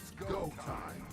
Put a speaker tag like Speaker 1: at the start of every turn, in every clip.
Speaker 1: It's go time!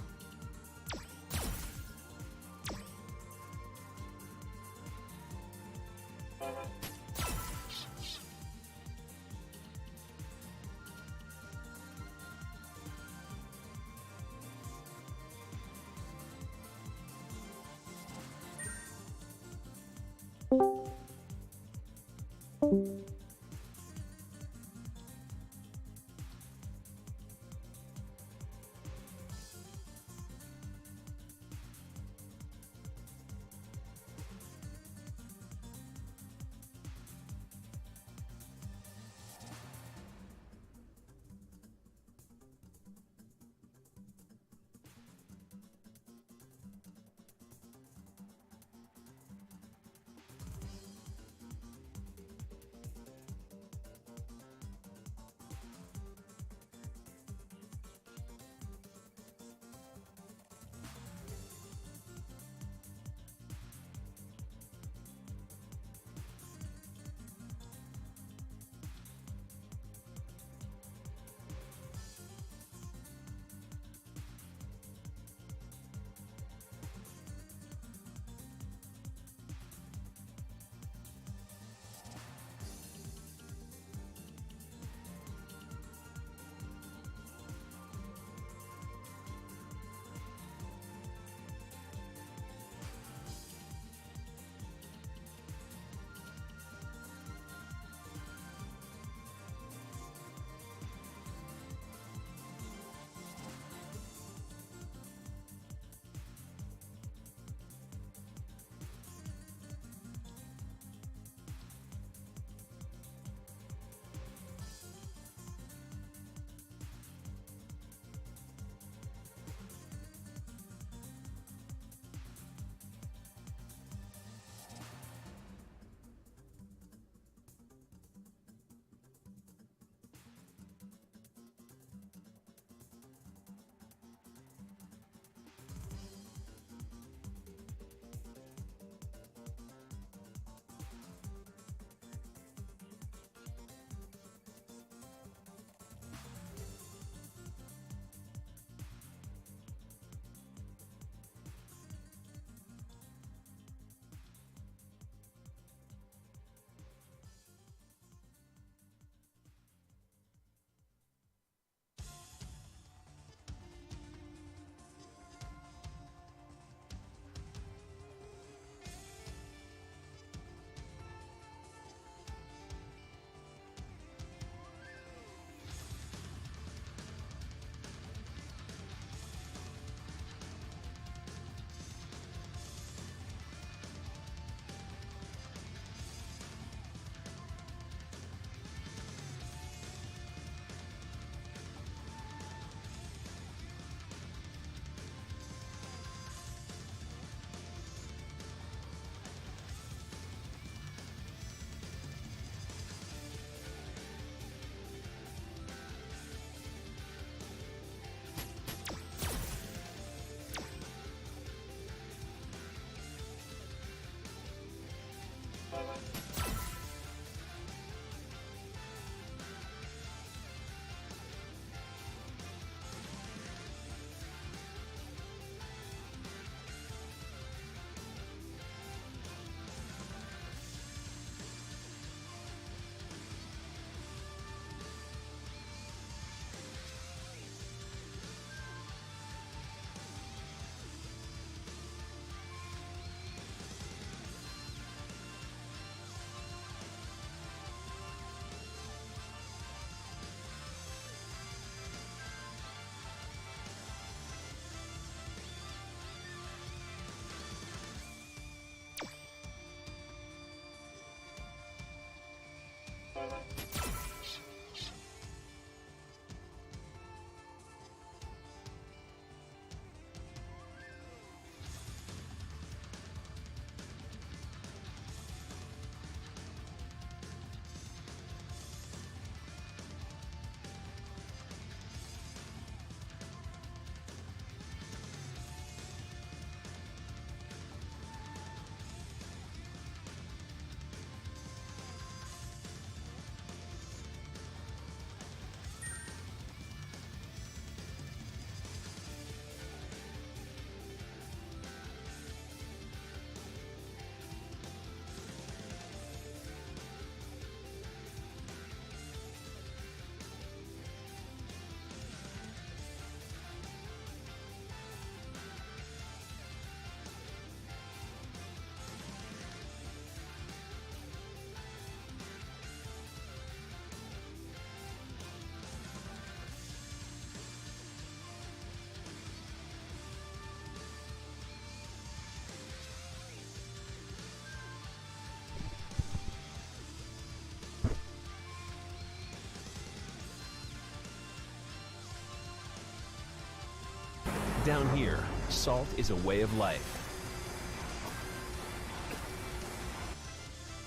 Speaker 1: Down here, salt is a way of life.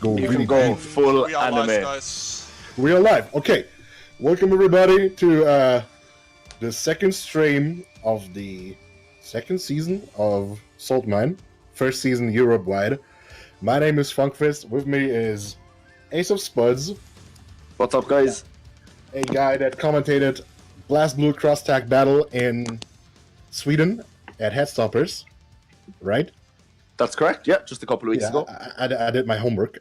Speaker 2: You
Speaker 3: really
Speaker 2: can go
Speaker 3: deep.
Speaker 2: full
Speaker 4: We are
Speaker 2: anime.
Speaker 4: live, guys.
Speaker 3: We are live. Okay. Welcome everybody to the second stream of the second season of Saltmine. First season Europe-wide. My name is Funkfist. With me is Ace of Spuds.
Speaker 2: What's up, guys?
Speaker 3: A guy that commentated Blast Blue Cross Tag Battle in Sweden at Headstoppers. Right?
Speaker 2: That's correct. Yeah, just a couple of weeks ago.
Speaker 3: I did my homework.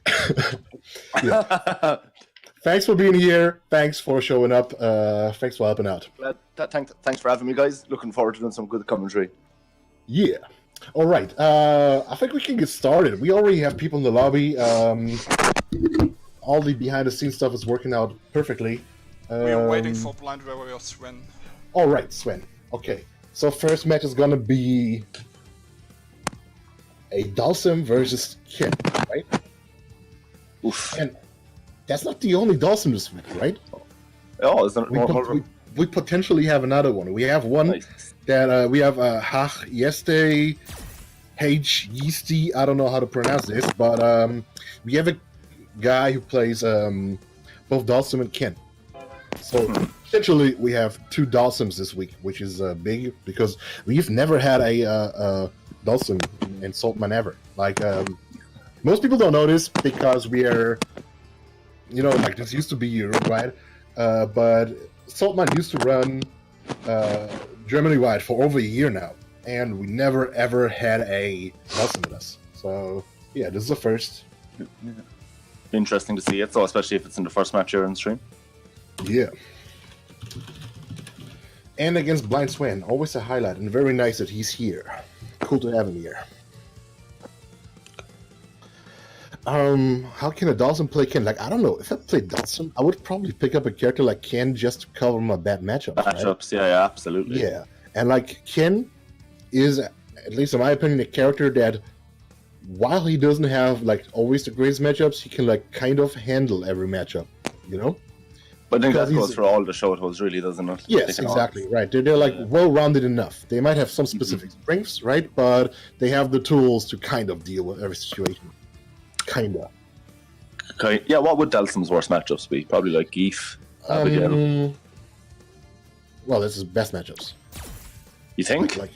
Speaker 3: Thanks for being here. Thanks for showing up. Thanks for helping out.
Speaker 2: Thanks for having me, guys. Looking forward to doing some good commentary.
Speaker 3: Yeah. All right. I think we can get started. We already have people in the lobby. All the behind-the-scenes stuff is working out perfectly.
Speaker 4: We are waiting for Blind Warrior Sven.
Speaker 3: All right, Sven. Okay. So first match is gonna be a Dhalsim versus Kin, right?
Speaker 2: Oof.
Speaker 3: And that's not the only Dhalsim this week, right?
Speaker 2: Oh, is there
Speaker 3: We potentially have another one. We have one
Speaker 2: Nice.
Speaker 3: that we have Hach Yeste, H Yeasty. I don't know how to pronounce this, but we have a guy who plays both Dhalsim and Ken. So potentially we have two Dhalsims this week, which is big because we've never had a Dhalsim in Saltmine ever. Like most people don't know this because we are, you know, like this used to be Europe, right? But Saltmine used to run Germany-wide for over a year now, and we never ever had a Dhalsim with us. So yeah, this is the first.
Speaker 2: Interesting to see it, so especially if it's in the first match you're on stream.
Speaker 3: Yeah. And against Blind Swan, always a highlight, and very nice that he's here. Cool to have him here. How can a Dhalsim play Ken? Like, I don't know. If I played Dhalsim, I would probably pick up a character like Ken just to cover my bad matchups.
Speaker 2: Matchups, yeah, absolutely.
Speaker 3: Yeah. And like Ken is, at least in my opinion, a character that while he doesn't have like always the greatest matchups, he can like kind of handle every matchup, you know?
Speaker 2: But I think
Speaker 3: Because
Speaker 2: that goes
Speaker 3: he's-
Speaker 2: for all the shows, really, doesn't it?
Speaker 3: Yes,
Speaker 2: They can all-
Speaker 3: exactly, right. They're like well-rounded enough. They might have some specific strengths, right? But they have the tools to kind of deal with every situation. Kinda.
Speaker 2: Okay. Yeah, what would Dhalsim's worst matchups be? Probably like Geef, Abigail.
Speaker 3: Well, this is best matchups.
Speaker 2: You think?
Speaker 3: Like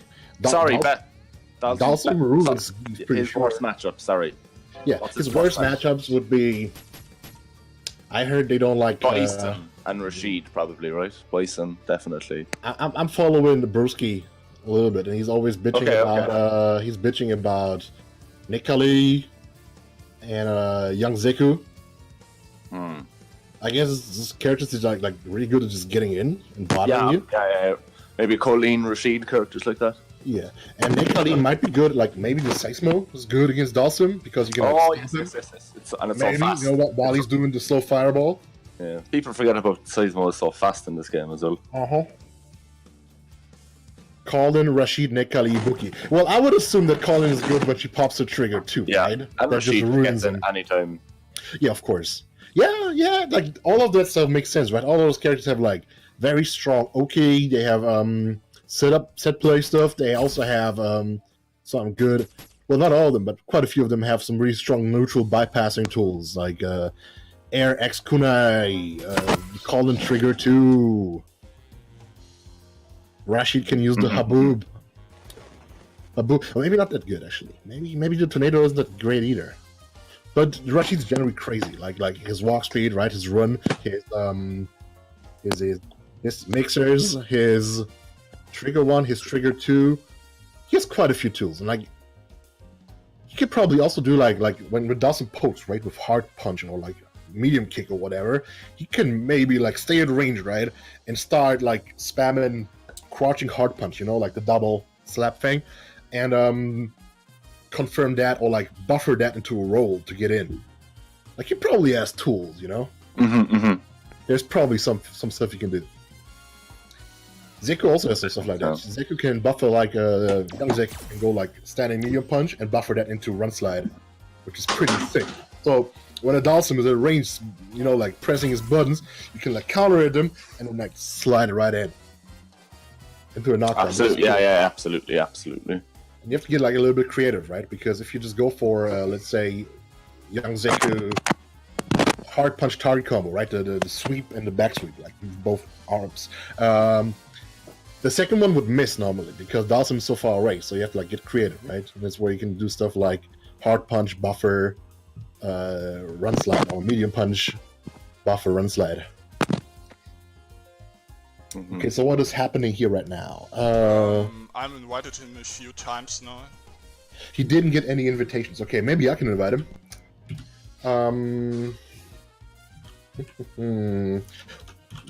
Speaker 2: Sorry,
Speaker 3: Dhalsim
Speaker 2: Dhalsim
Speaker 3: rules pretty
Speaker 2: his
Speaker 3: sure.
Speaker 2: worst matchup, sorry.
Speaker 3: Yeah,
Speaker 2: What's
Speaker 3: his
Speaker 2: his
Speaker 3: worst
Speaker 2: worst
Speaker 3: matchups would be. I heard they don't like.
Speaker 2: Bison and Rashid, probably, right? Bison, definitely.
Speaker 3: I'm following the Brewski a little bit, and he's always bitching
Speaker 2: Okay,
Speaker 3: about. He's bitching about Nikali and young Zeku. I guess this characters is like really good at just getting in and bothering you.
Speaker 2: Yeah. Maybe KOLEN, Rashid, characters like that.
Speaker 3: Yeah, and Nikali might be good. Like maybe the Seismo is good against Dhalsim because you can.
Speaker 2: Oh,
Speaker 3: like,
Speaker 2: yes.
Speaker 3: stun him.
Speaker 2: It's all
Speaker 3: Maybe
Speaker 2: fast.
Speaker 3: you know what? While he's doing the slow fireball.
Speaker 2: Yeah. People forget about Seismo is so fast in this game as well.
Speaker 3: KOLEN, Rashid, Nikali, Ibuki. Well, I would assume that KOLEN is good when she pops her trigger too,
Speaker 2: Yeah,
Speaker 3: right?
Speaker 2: and
Speaker 3: That
Speaker 2: Rashid
Speaker 3: just ruins
Speaker 2: gets in
Speaker 3: him.
Speaker 2: anytime.
Speaker 3: Yeah, of course. Yeah, like all of that stuff makes sense, right? All those characters have like very strong okay, they have set play stuff, they also have some good, well, not all of them, but quite a few of them have some really strong neutral bypassing tools, like Air X Kunai, KOLEN Trigger 2. Rashid can use the Haboob. Well, maybe not that good, actually. Maybe the Tornado isn't that great either. But Rashid's generally crazy. Like his walk speed, right? His run, his mixers, his trigger 1, his trigger 2. He has quite a few tools, and like he could probably also do like when Dhalsim pokes, right, with hard punch or like medium kick or whatever. He can maybe like stay at range, right, and start like spamming crouching hard punch, you know, like the double slap thing, and confirm that or like buffer that into a roll to get in. Like he probably has tools, you know. There's probably some stuff you can do. Zeku also has some stuff like that. Zeku can buffer like young Zeku can go like standing medium punch and buffer that into run slide, which is pretty sick. So when a Dhalsim is at range, you know, like pressing his buttons, you can like counter at them and then like slide it right in. into a knockout.
Speaker 2: Absolutely, yeah, absolutely.
Speaker 3: And you have to get like a little bit creative, right? Because if you just go for, let's say, Young Zeku hard punch target combo, right? The sweep and the back sweep, like both arms. The second one would miss normally because Dawson is so far away, so you have to like get creative, right? And that's where you can do stuff like hard punch, buffer, run slide, or medium punch, buffer, run slide.
Speaker 2: Mm-hmm.
Speaker 3: Okay, so what is happening here right now?
Speaker 4: I'm invited him a few times now.
Speaker 3: He didn't get any invitations. Okay, maybe I can invite him.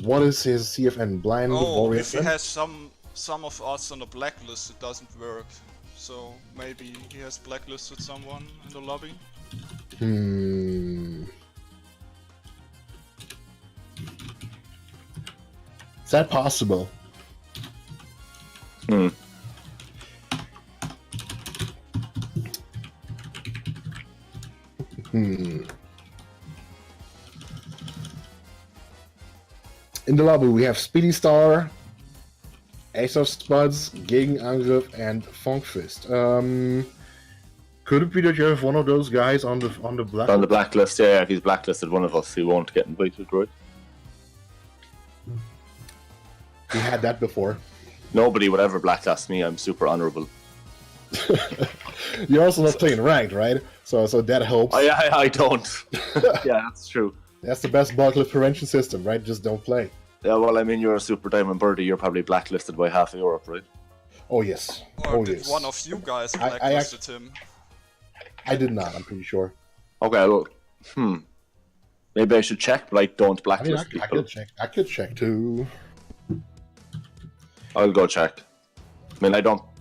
Speaker 3: What is his CFN? Blind Warrior?
Speaker 4: If he has some of us on the blacklist, it doesn't work. So maybe he has blacklisted someone in the lobby.
Speaker 3: Is that possible? In the lobby, we have Speedy Star, Ace of Spuds, Gegenangriff, and Funkfist. Could it be that you have one of those guys on the blacklist?
Speaker 2: On the blacklist, yeah. If he's blacklisted one of us, he won't get invited, right?
Speaker 3: We had that before.
Speaker 2: Nobody would ever blacklist me. I'm super honourable.
Speaker 3: You're also not playing ranked, right? So that helps.
Speaker 2: I don't. Yeah, that's true.
Speaker 3: That's the best blacklist prevention system, right? Just don't play.
Speaker 2: Yeah, well, I mean, you're a super diamond birdie. You're probably blacklisted by half of Europe, right?
Speaker 3: Oh yes.
Speaker 4: Or did one of you guys blacklisted him?
Speaker 3: I did not. I'm pretty sure.
Speaker 2: Okay, well, maybe I should check, but I don't blacklist people.
Speaker 3: I could check too.
Speaker 2: I'll go check. I mean,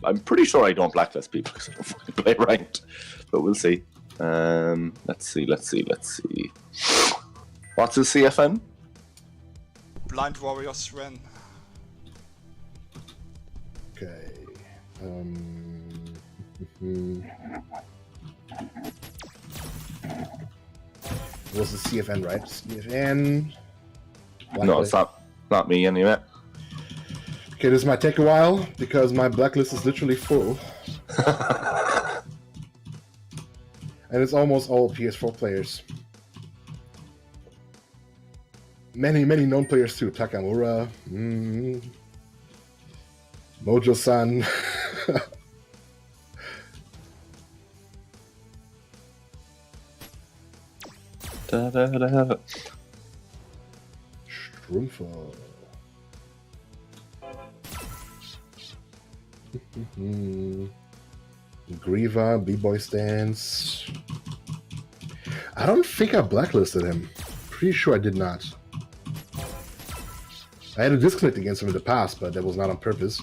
Speaker 2: I'm pretty sure I don't blacklist people because I don't fucking play ranked. But we'll see. Let's see. What's his CFN?
Speaker 4: Blind Warrior Sven.
Speaker 3: Okay. It was the CFN, right? CFN.
Speaker 2: No, it's not me anyway.
Speaker 3: Okay, this might take a while because my blacklist is literally full. And it's almost all PS4 players. Many known players too. Takamura, Mojo-san. Strumpfer. Grieva, B-Boy Stance. I don't think I blacklisted him. Pretty sure I did not. I had a disconnect against him in the past, but that was not on purpose.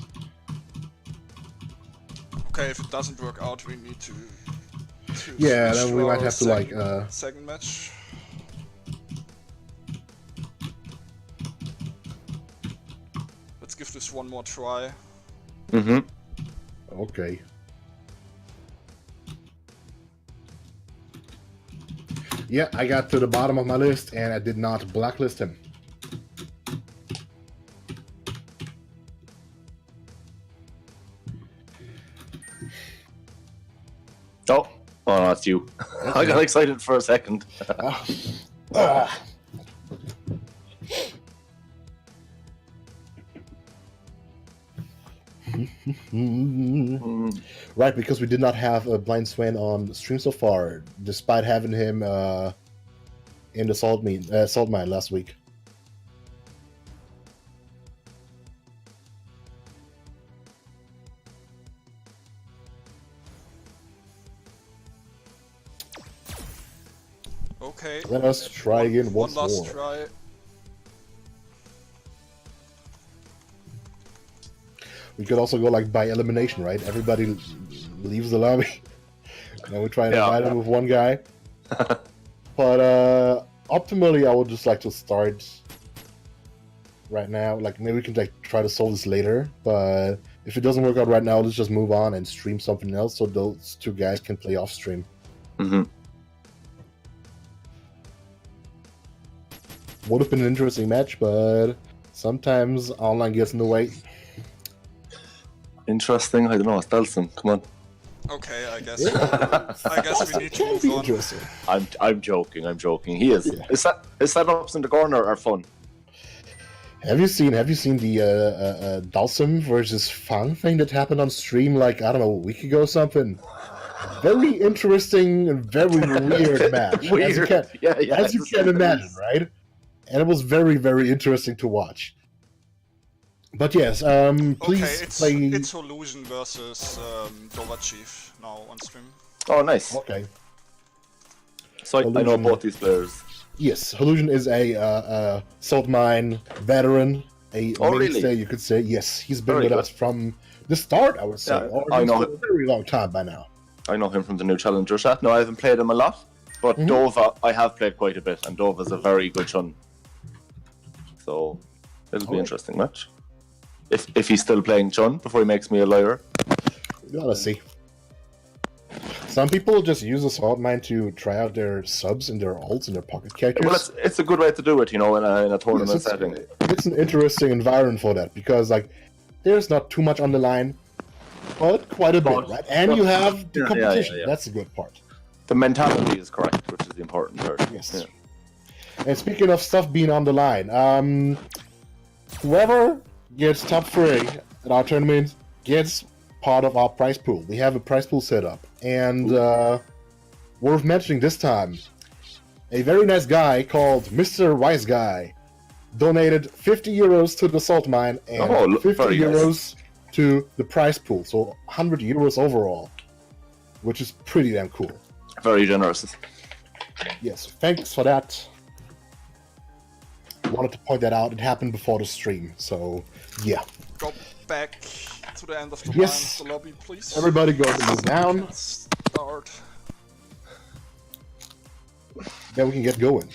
Speaker 4: Okay, if it doesn't work out, we need to
Speaker 3: yeah, then we might have to like
Speaker 4: second match. Let's give this one more try.
Speaker 3: Okay. Yeah, I got to the bottom of my list and I did not blacklist him.
Speaker 2: Oh, that's you. I got excited for a second.
Speaker 3: Right, because we did not have a Blind Sven on stream so far, despite having him in the Saltmine last week.
Speaker 4: Okay.
Speaker 3: Let us try again once more.
Speaker 4: One last try.
Speaker 3: We could also go like by elimination, right? Everybody leaves the lobby. Then we try and invite him with one guy. But optimally, I would just like to start right now. Like maybe we can like try to solve this later. But if it doesn't work out right now, let's just move on and stream something else so those two guys can play off stream. Would have been an interesting match, but sometimes online gets in the way.
Speaker 2: Interesting. I don't know. It's Dalsum. Come on.
Speaker 4: Okay, I guess. I guess we need to
Speaker 3: Can
Speaker 4: move
Speaker 3: be
Speaker 4: on.
Speaker 3: interesting.
Speaker 2: I'm joking. I'm joking. He is.
Speaker 3: Yeah.
Speaker 2: Is setups in the corner are fun?
Speaker 3: Have you seen the Dalsum versus Fang thing that happened on stream like, I don't know, a week ago or something? Very interesting and very weird match.
Speaker 2: Weird.
Speaker 3: As you can imagine, right? And it was very, very interesting to watch. But yes, please
Speaker 4: Okay,
Speaker 3: play...
Speaker 4: it's Illusion versus Dover Chief now on stream.
Speaker 2: Oh, nice.
Speaker 3: Okay.
Speaker 2: So I know both these players.
Speaker 3: Yes, Illusion is a Saltmine veteran, a mainstay,
Speaker 2: really?
Speaker 3: you could say. Yes, he's been
Speaker 2: Very
Speaker 3: with
Speaker 2: good.
Speaker 3: us from the start, I would say.
Speaker 2: Yeah,
Speaker 3: Or
Speaker 2: I know.
Speaker 3: for a very long time by now.
Speaker 2: I know him from the new Challenger chat. No, I haven't played him a lot, but Dova I have played quite a bit, and Dova's a very good Chun. So it'll be an interesting match. If he's still playing Chun before he makes me a liar.
Speaker 3: We gotta see. Some people just use the Saltmine to try out their subs and their ults and their pocket characters.
Speaker 2: Well, it's a good way to do it, you know, in a tournament
Speaker 3: Yes,
Speaker 2: setting.
Speaker 3: it's an interesting environment for that because, like, there's not too much on the line, but quite a bit, right? And you have the competition. That's the good part.
Speaker 2: The mentality is correct, which is the important part.
Speaker 3: Yes.
Speaker 2: Yeah.
Speaker 3: And speaking of stuff being on the line, whoever gets top 3 at our tournament gets part of our prize pool. We have a prize pool set up, and worth mentioning this time, a very nice guy called Mr. Wise Guy donated 50 euros to the Saltmine and 50 euros to the prize pool, so 100 euros overall, which is pretty damn cool.
Speaker 2: Very generous.
Speaker 3: Yes, thanks for that. Wanted to point that out. It happened before the stream, so yeah.
Speaker 4: Go back to the end of the
Speaker 3: Yes.
Speaker 4: line, the lobby, please.
Speaker 3: Everybody go to move down.
Speaker 4: Start.
Speaker 3: Then we can get going.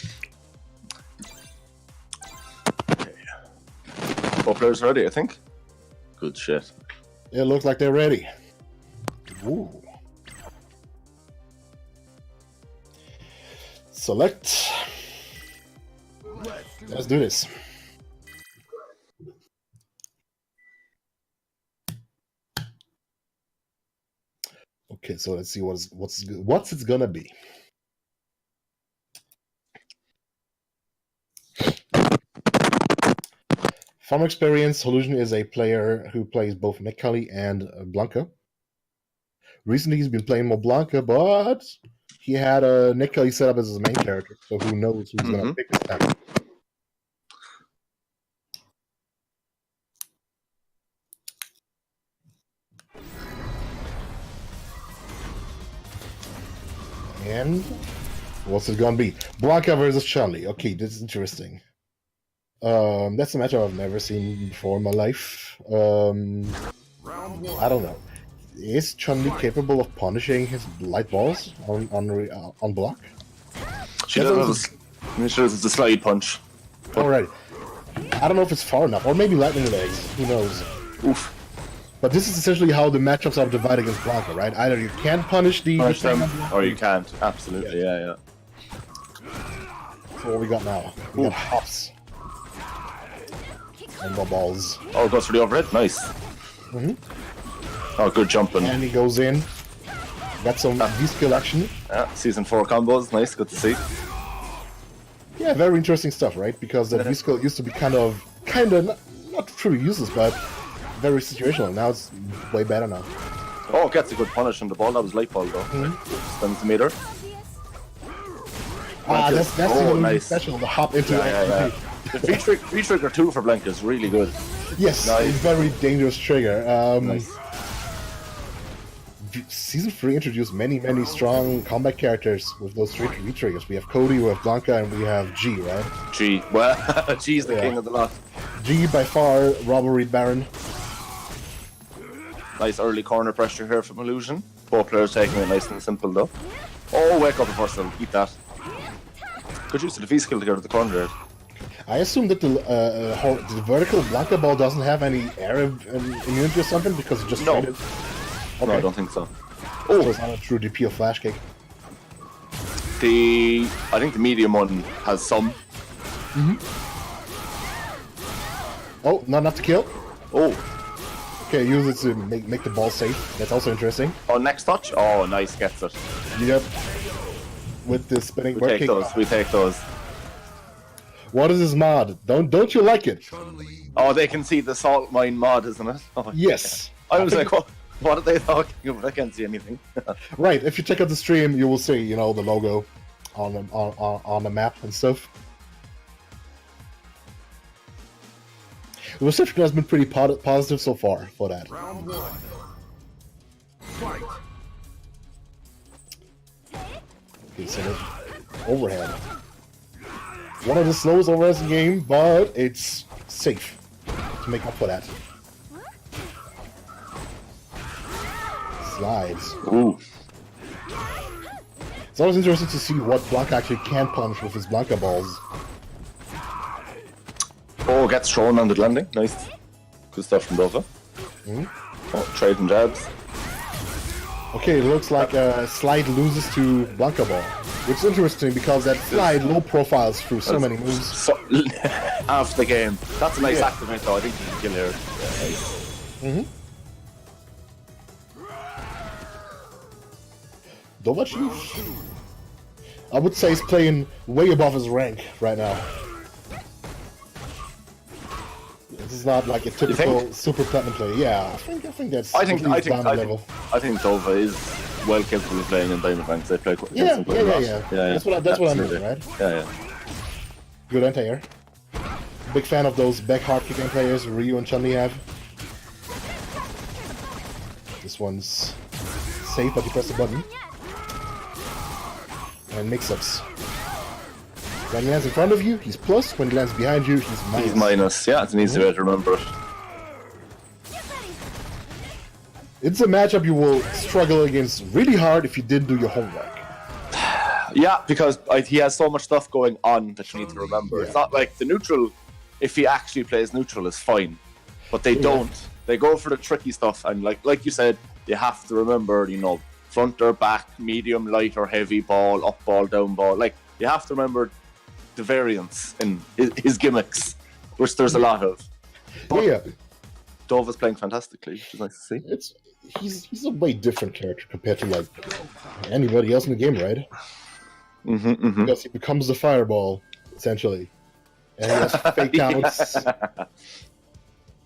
Speaker 2: Both players ready, I think. Good shit.
Speaker 3: It looks like they're ready. Ooh. Select. Let's do this. Okay, so let's see what's it's gonna be. From experience, Illusion is a player who plays both Nekali and Blanca. Recently, he's been playing more Blanca, but he had a Nekali set up as his main character, so who knows who's gonna pick this time. And what's it gonna be? Blanca versus CHUN-LI. Okay, this is interesting. That's a match I've never seen before in my life. I don't know. Is CHUN-LI capable of punishing his light balls on block?
Speaker 2: She does a slide punch.
Speaker 3: Alright. I don't know if it's far enough, or maybe lightning legs. Who knows?
Speaker 2: Oof.
Speaker 3: But this is essentially how the matchups are divided against Blanca, right? Either you can punish
Speaker 2: them, or you can't. Absolutely, yeah.
Speaker 3: So what we got now? We got hops. And more balls.
Speaker 2: Oh, it goes for the overhead. Nice. Oh, good jumping.
Speaker 3: And he goes in. Got some V-skill action.
Speaker 2: Yeah, season 4 combos. Nice, good to see.
Speaker 3: Yeah, very interesting stuff, right? Because the V-skill used to be kind of not truly useless, but very situational. Now it's way better now.
Speaker 2: Oh, gets a good punish on the ball. That was light ball though. Spins the meter.
Speaker 3: That's the
Speaker 2: nice.
Speaker 3: special, the hop into
Speaker 2: Yeah. The V-trigger 2 for Blanca is really good.
Speaker 3: Yes,
Speaker 2: Nice.
Speaker 3: it's very dangerous trigger.
Speaker 2: Nice.
Speaker 3: Season 3 introduced many strong combat characters with those 3 V-triggers. We have Cody, we have Blanca, and we have G, right?
Speaker 2: G. Well, G's the king of the lot.
Speaker 3: G by far, Robbery Baron.
Speaker 2: Nice early corner pressure here from Illusion. Both players taking it nice and simple though. Oh, wake up reversal. Eat that. Good use of the V-skill to get to the corner there.
Speaker 3: I assume that the vertical Blanca ball doesn't have any air immunity or something because it just straight in. Okay.
Speaker 2: No, I don't think so.
Speaker 3: So it's not a true DP or flash kick.
Speaker 2: I think the medium one has some.
Speaker 3: Oh, not enough to kill?
Speaker 2: Oh,
Speaker 3: Okay, use it to make the ball safe. That's also interesting.
Speaker 2: Oh, next touch. Oh, nice, gets it.
Speaker 3: Yep. With the spinning
Speaker 2: We
Speaker 3: bird
Speaker 2: take
Speaker 3: kick.
Speaker 2: those. We take those.
Speaker 3: What is this mod? Don't you like it?
Speaker 2: Oh, they can see the Saltmine mod, isn't it? Oh,
Speaker 3: Yes.
Speaker 2: I was like, what are they talking about? I can't see anything.
Speaker 3: Right. If you check out the stream, you will see, you know, the logo on the map and stuff. The reception has been pretty positive so far for that.
Speaker 5: Round one. Fight.
Speaker 3: Okay, so overhead. One of the slowest overheads in the game, but it's safe to make up for that. Slides.
Speaker 2: Ooh.
Speaker 3: It's always interesting to see what Blanca actually can punish with his Blanca balls.
Speaker 2: Oh, gets thrown on the landing. Nice. Good stuff from Dova. Oh, trading jabs.
Speaker 3: Okay, it looks like Slide loses to Blanca ball, which is interesting because that Slide low profiles through so many moves.
Speaker 2: So, after the game. That's a nice activate though. I think he can kill here. Yeah, nice.
Speaker 3: Dova Chief, I would say he's playing way above his rank right now. This is not like a typical super platinum player. Yeah, I think that's
Speaker 2: I think
Speaker 3: level.
Speaker 2: Dova is well capable of playing in diamond ranks. They play quite
Speaker 3: Yeah.
Speaker 2: a lot.
Speaker 3: That's what I mean, right?
Speaker 2: Yeah.
Speaker 3: Good anti-air. Big fan of those back hard kicking players Ryu and CHUN-LI have. This one's safe, but you press the button. And mix-ups. When he lands in front of you, he's plus. When he lands behind you, he's minus.
Speaker 2: He's minus. Yeah, it's an easy way to remember it.
Speaker 3: It's a matchup you will struggle against really hard if you didn't do your homework.
Speaker 2: Yeah, because he has so much stuff going on that you need to remember.
Speaker 3: Yeah.
Speaker 2: It's not like the neutral, if he actually plays neutral, is fine. But they don't. They go for the tricky stuff, and like you said, you have to remember, you know, front or back, medium, light or heavy ball, up ball, down ball. Like, you have to remember the variance in his gimmicks, which there's a lot of. But
Speaker 3: Yeah,
Speaker 2: Dova's playing fantastically, which is nice to see.
Speaker 3: he's a way different character compared to like anybody else in the game, right? Because he becomes the fireball essentially, and he has fake outs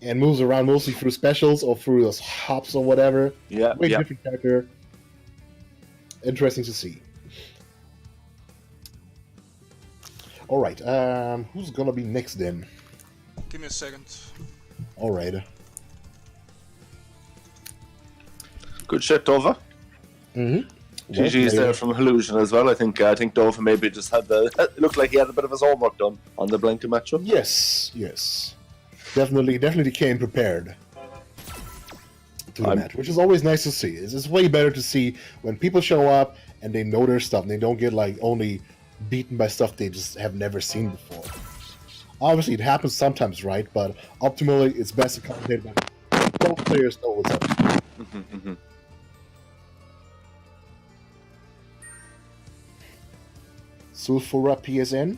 Speaker 3: and moves around mostly through specials or through those hops or whatever.
Speaker 2: Yeah,
Speaker 3: Way different character. Interesting to see. All right, who's gonna be next then?
Speaker 4: Give me a second.
Speaker 3: All right.
Speaker 2: Good shit, Dova.
Speaker 3: Mm-hmm.
Speaker 2: GG's there from Illusion as well. I think Dova maybe just had it looked like he had a bit of his homework done on the Blanca matchup.
Speaker 3: Yes. Definitely came prepared to the match, which is always nice to see. It's way better to see when people show up and they know their stuff and they don't get like only beaten by stuff they just have never seen before. Obviously, it happens sometimes, right? But optimally, it's best to commentate when both players know what's up. Sulfura PSN.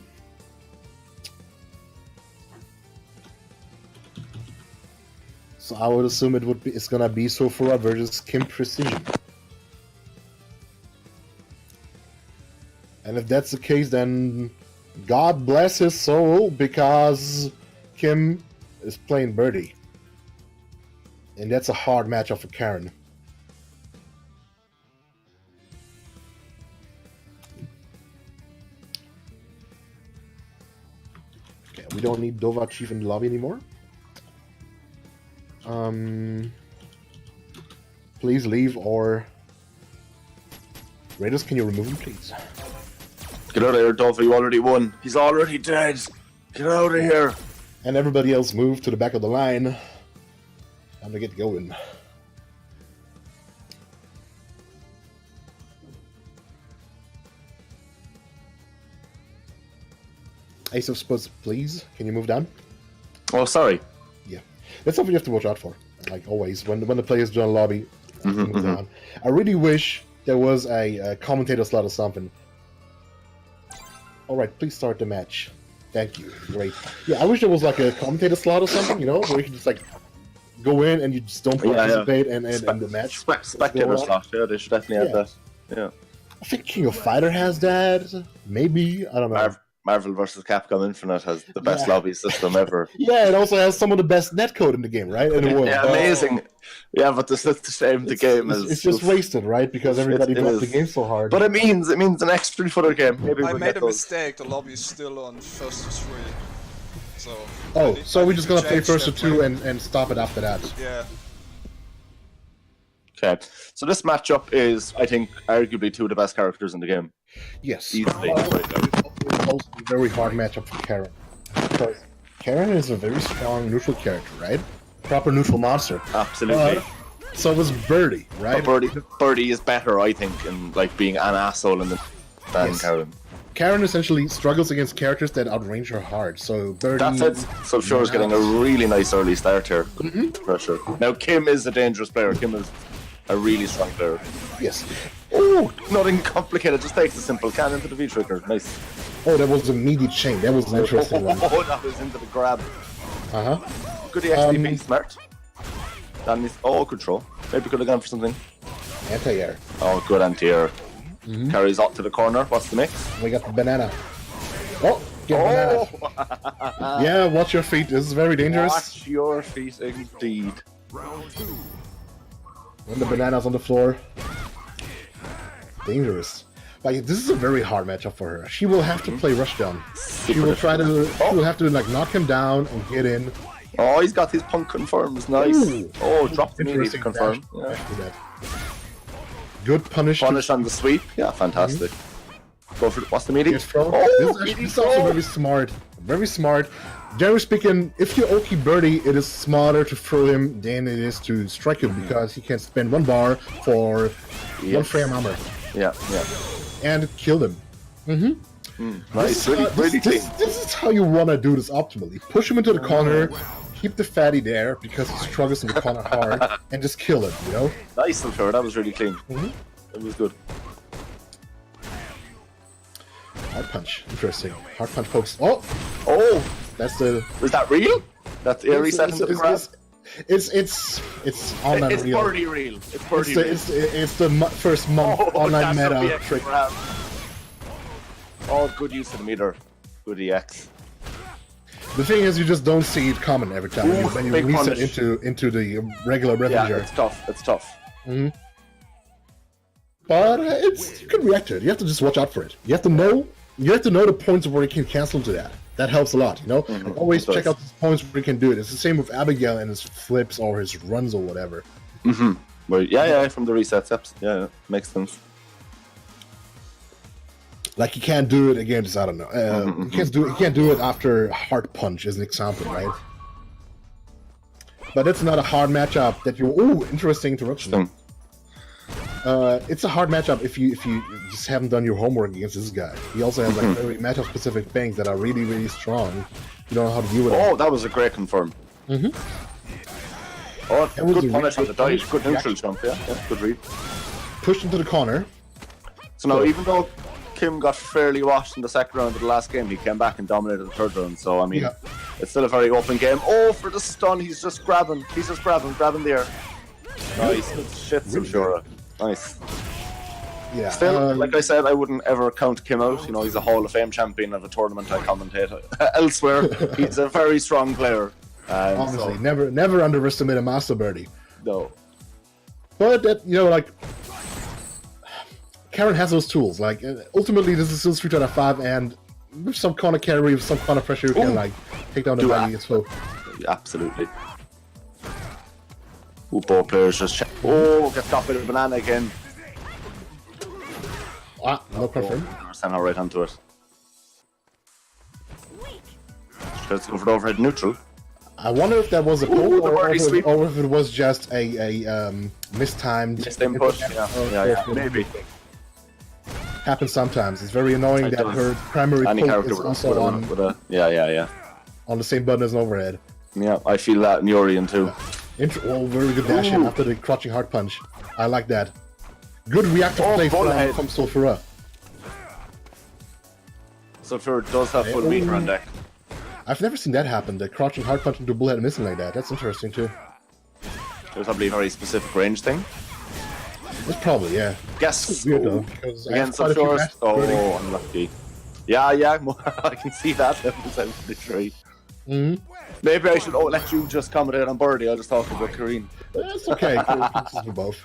Speaker 3: So I would assume it's gonna be Sulfura versus Kim Precision. And if that's the case, then God bless his soul, because Kim is playing Birdie. And that's a hard matchup for Karen. Okay, we don't need Dova Chief in the lobby anymore. Please leave, or Raiders, can you remove him, please?
Speaker 2: Get out of here, Dova. You already won. He's already dead. Get out of here.
Speaker 3: And everybody else move to the back of the line. Time to get going. Ace of Spades, please. Can you move down?
Speaker 2: Oh, sorry.
Speaker 3: Yeah. That's something you have to watch out for. Like always, when the players join the lobby, move down. I really wish there was a commentator slot or something. Alright, please start the match. Thank you. Great. Yeah, I wish there was like a commentator slot or something, you know, where you can just like go in and you just don't participate in the match.
Speaker 2: Spectator slot, yeah, they should definitely add that. Yeah.
Speaker 3: I think King of Fighter has that. Maybe, I don't know.
Speaker 2: Marvel vs. Capcom Infinite has the best lobby system ever.
Speaker 3: Yeah, it also has some of the best netcode in the game, right? In the world.
Speaker 2: Yeah, amazing. Yeah, but that's the shame. The game is...
Speaker 3: It's just wasted, right? Because everybody dropped the game so hard.
Speaker 2: But it means an extra footer game. Maybe
Speaker 4: I made a mistake. The lobby is still on first to 3. So...
Speaker 3: so we're just gonna play first to 2 and stop it after that.
Speaker 4: Yeah.
Speaker 2: Okay. So this matchup is, I think, arguably 2 of the best characters in the game.
Speaker 3: Yes.
Speaker 2: Easily.
Speaker 3: Also a very hard matchup for Karen. Because Karen is a very strong neutral character, right? Proper neutral monster.
Speaker 2: Absolutely.
Speaker 3: So was Birdie, right?
Speaker 2: Birdie is better, I think, in like being an asshole than Karen.
Speaker 3: Karen essentially struggles against characters that outrange her hard. So Birdie...
Speaker 2: That's it. So Shure's getting a really nice early start here. For sure. Now Kim is a dangerous player. Kim is a really strong player.
Speaker 3: Yes.
Speaker 2: Oh, nothing complicated. Just takes a simple cannon to the V-trigger. Nice.
Speaker 3: Oh, that was a meaty chain. That was an interesting one.
Speaker 2: Oh, that was into the grab. Good XP, smart. Control. Maybe could have gone for something.
Speaker 3: Anti-air.
Speaker 2: Oh, good anti-air. Carries out to the corner. What's the mix?
Speaker 3: We got the banana. Oh, get banana. Yeah, watch your feet. This is very dangerous.
Speaker 2: Watch your feet, indeed.
Speaker 5: Round 2.
Speaker 3: When the banana's on the floor. Dangerous. Like, this is a very hard matchup for her. She will have to play rushdown. She will try to. She will have to like knock him down and get in.
Speaker 2: Oh, he's got his punk confirms. Nice.
Speaker 3: Ooh.
Speaker 2: Oh, dropped the melee to confirm.
Speaker 3: Yeah. Good punish.
Speaker 2: Punish on the sweep. Yeah, fantastic. Go for what's the melee?
Speaker 3: This is also very smart. Very smart. Generally speaking, if you Oki Birdie, it is smarter to throw him than it is to strike him because he can spend 1 bar for 1 frame armor.
Speaker 2: Yeah.
Speaker 3: And kill them.
Speaker 2: Nice,
Speaker 3: this is how you want to do this optimally. Push him into the corner, keep the fatty there because he struggles in the corner hard, and just kill him, you know?
Speaker 2: Nice, I'm sure. That was really clean. That was good.
Speaker 3: Hard punch. Interesting. Hard punch pokes. Oh! That's the...
Speaker 2: Is that real? That's a reset into the grab?
Speaker 3: It's online
Speaker 2: it's
Speaker 3: real.
Speaker 2: Birdie real. It's Birdie real.
Speaker 3: It's the first month online meta trick.
Speaker 2: Grab. Oh, good use of the meter. Good EX.
Speaker 3: The thing is, you just don't see it coming every time when you release it into the regular Revenger.
Speaker 2: Yeah, it's tough. It's tough.
Speaker 3: But you can react to it. You have to just watch out for it. You have to know the points where you can cancel to that. That helps a lot, you know? And always check out the points where you can do it. It's the same with Abigail and his flips or his runs or whatever.
Speaker 2: Well, yeah, from the reset steps. Yeah, makes sense.
Speaker 3: Like you can't do it against, I don't know. You can't do it after Hard Punch as an example, right? But it's not a hard matchup that you... Ooh, interesting interruption. It's a hard matchup if you just haven't done your homework against this guy. He also has like very matchup-specific things that are really, really strong. You don't know how to deal with it.
Speaker 2: Oh, that was a great confirm. Oh, good punish on the dice. Good neutral jump, yeah. Good read.
Speaker 3: Pushed into the corner.
Speaker 2: So now, even though Kim got fairly washed in the second round of the last game, he came back and dominated the third round. So, I mean, it's still a very open game. Oh, for the stun, he's just grabbing. Grabbing the air. Nice. Good shit, Shura. Nice.
Speaker 3: Yeah.
Speaker 2: Still, like I said, I wouldn't ever count Kim out. You know, he's a Hall of Fame champion of a tournament I commentate elsewhere. He's a very strong player.
Speaker 3: Honestly, never underestimate a master Birdie.
Speaker 2: No.
Speaker 3: But that, you know, like Karen has those tools. Like ultimately, this is still Street Fighter 5, and with some corner carry, with some corner pressure, you can like take down the Birdie as well.
Speaker 2: Absolutely. Ooh, both players just check. Oh, gets got by the banana again.
Speaker 3: No confirm.
Speaker 2: Send her right onto it. Let's go for the overhead neutral.
Speaker 3: I wonder if that was a pull or if it was just a mistimed
Speaker 2: input. Yeah, maybe.
Speaker 3: Happens sometimes. It's very annoying that her primary pull is also on on the same button as an overhead.
Speaker 2: Yeah, I feel that in Yorian too.
Speaker 3: Very good dash in after the crouching hard punch. I like that. Good reactive play from Sulfura.
Speaker 2: Sulfura does have full meter on deck.
Speaker 3: I've never seen that happen, the crouching hard punch into bullhead missing like that. That's interesting too.
Speaker 2: There's probably a very specific range thing.
Speaker 3: It's probably, yeah.
Speaker 2: Guess.
Speaker 3: It's weird though, because I have
Speaker 2: Against
Speaker 3: quite a few
Speaker 2: Subshores.
Speaker 3: matches already.
Speaker 2: Oh, unlucky. Yeah, yeah, I can see that. Level 73. Maybe I should let you just commentate on Birdie. I'll just talk about Kareen.
Speaker 3: It's okay. It's for both.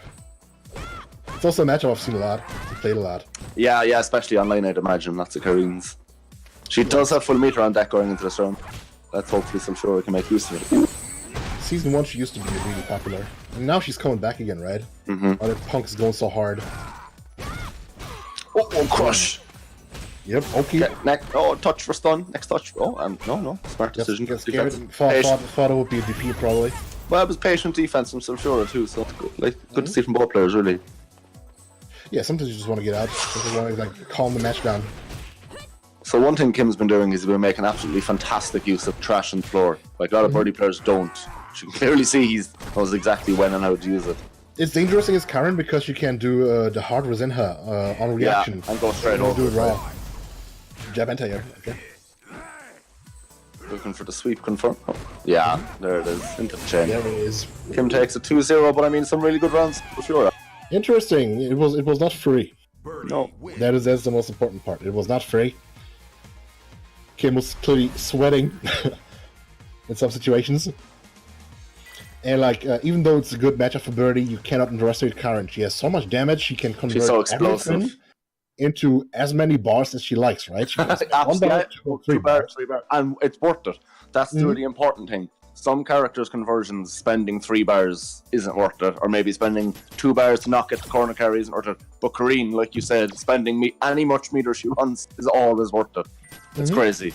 Speaker 3: It's also a matchup I've seen a lot. I've played a lot.
Speaker 2: Yeah, yeah, especially online, I'd imagine. Lots of Kareen's. She does have full meter on deck going into this round. Let's hopefully some sure we can make use of it.
Speaker 3: Season 1 she used to be really popular. And now she's coming back again, right? Oh, the Punk is going so hard.
Speaker 2: Oh, crush!
Speaker 3: Yep, okay.
Speaker 2: Okay, next, touch for stun. Next touch. Oh, and no. Smart decision.
Speaker 3: Get scared and thought it would be a defeat probably.
Speaker 2: Well, it was patient defense from Subshore too, so good to see from both players, really.
Speaker 3: Yeah, sometimes you just want to get out. Sometimes you want to like calm the match down.
Speaker 2: So one thing Kim's been doing is he's been making absolutely fantastic use of trash and floor. Like a lot of Birdie players don't. You can clearly see he knows exactly when and how to use it.
Speaker 3: It's dangerous against Karen because you can do the hard in her on reaction.
Speaker 2: Yeah, and go straight over.
Speaker 3: Do it raw. Jab anti-air, okay.
Speaker 2: Looking for the sweep confirm. Oh, yeah, there it is. Into the chain.
Speaker 3: There it is.
Speaker 2: Kim takes a 2-0, but I mean some really good rounds for sure.
Speaker 3: Interesting. It was not free.
Speaker 2: No.
Speaker 3: That's the most important part. It was not free. Kim was clearly sweating in some situations. And like, even though it's a good matchup for Birdie, you cannot underestimate Karen. She has so much damage, she can convert
Speaker 2: She's so explosive
Speaker 3: everything into as many bars as she likes, right? She has one
Speaker 2: Yeah,
Speaker 3: bar, three bars.
Speaker 2: 3 bars. And it's worth it. That's the really important thing. Some characters' conversions, spending 3 bars isn't worth it, or maybe spending 2 bars to not get the corner carry isn't worth it. But Kareen, like you said, spending any much meter she wants is always worth it. It's crazy.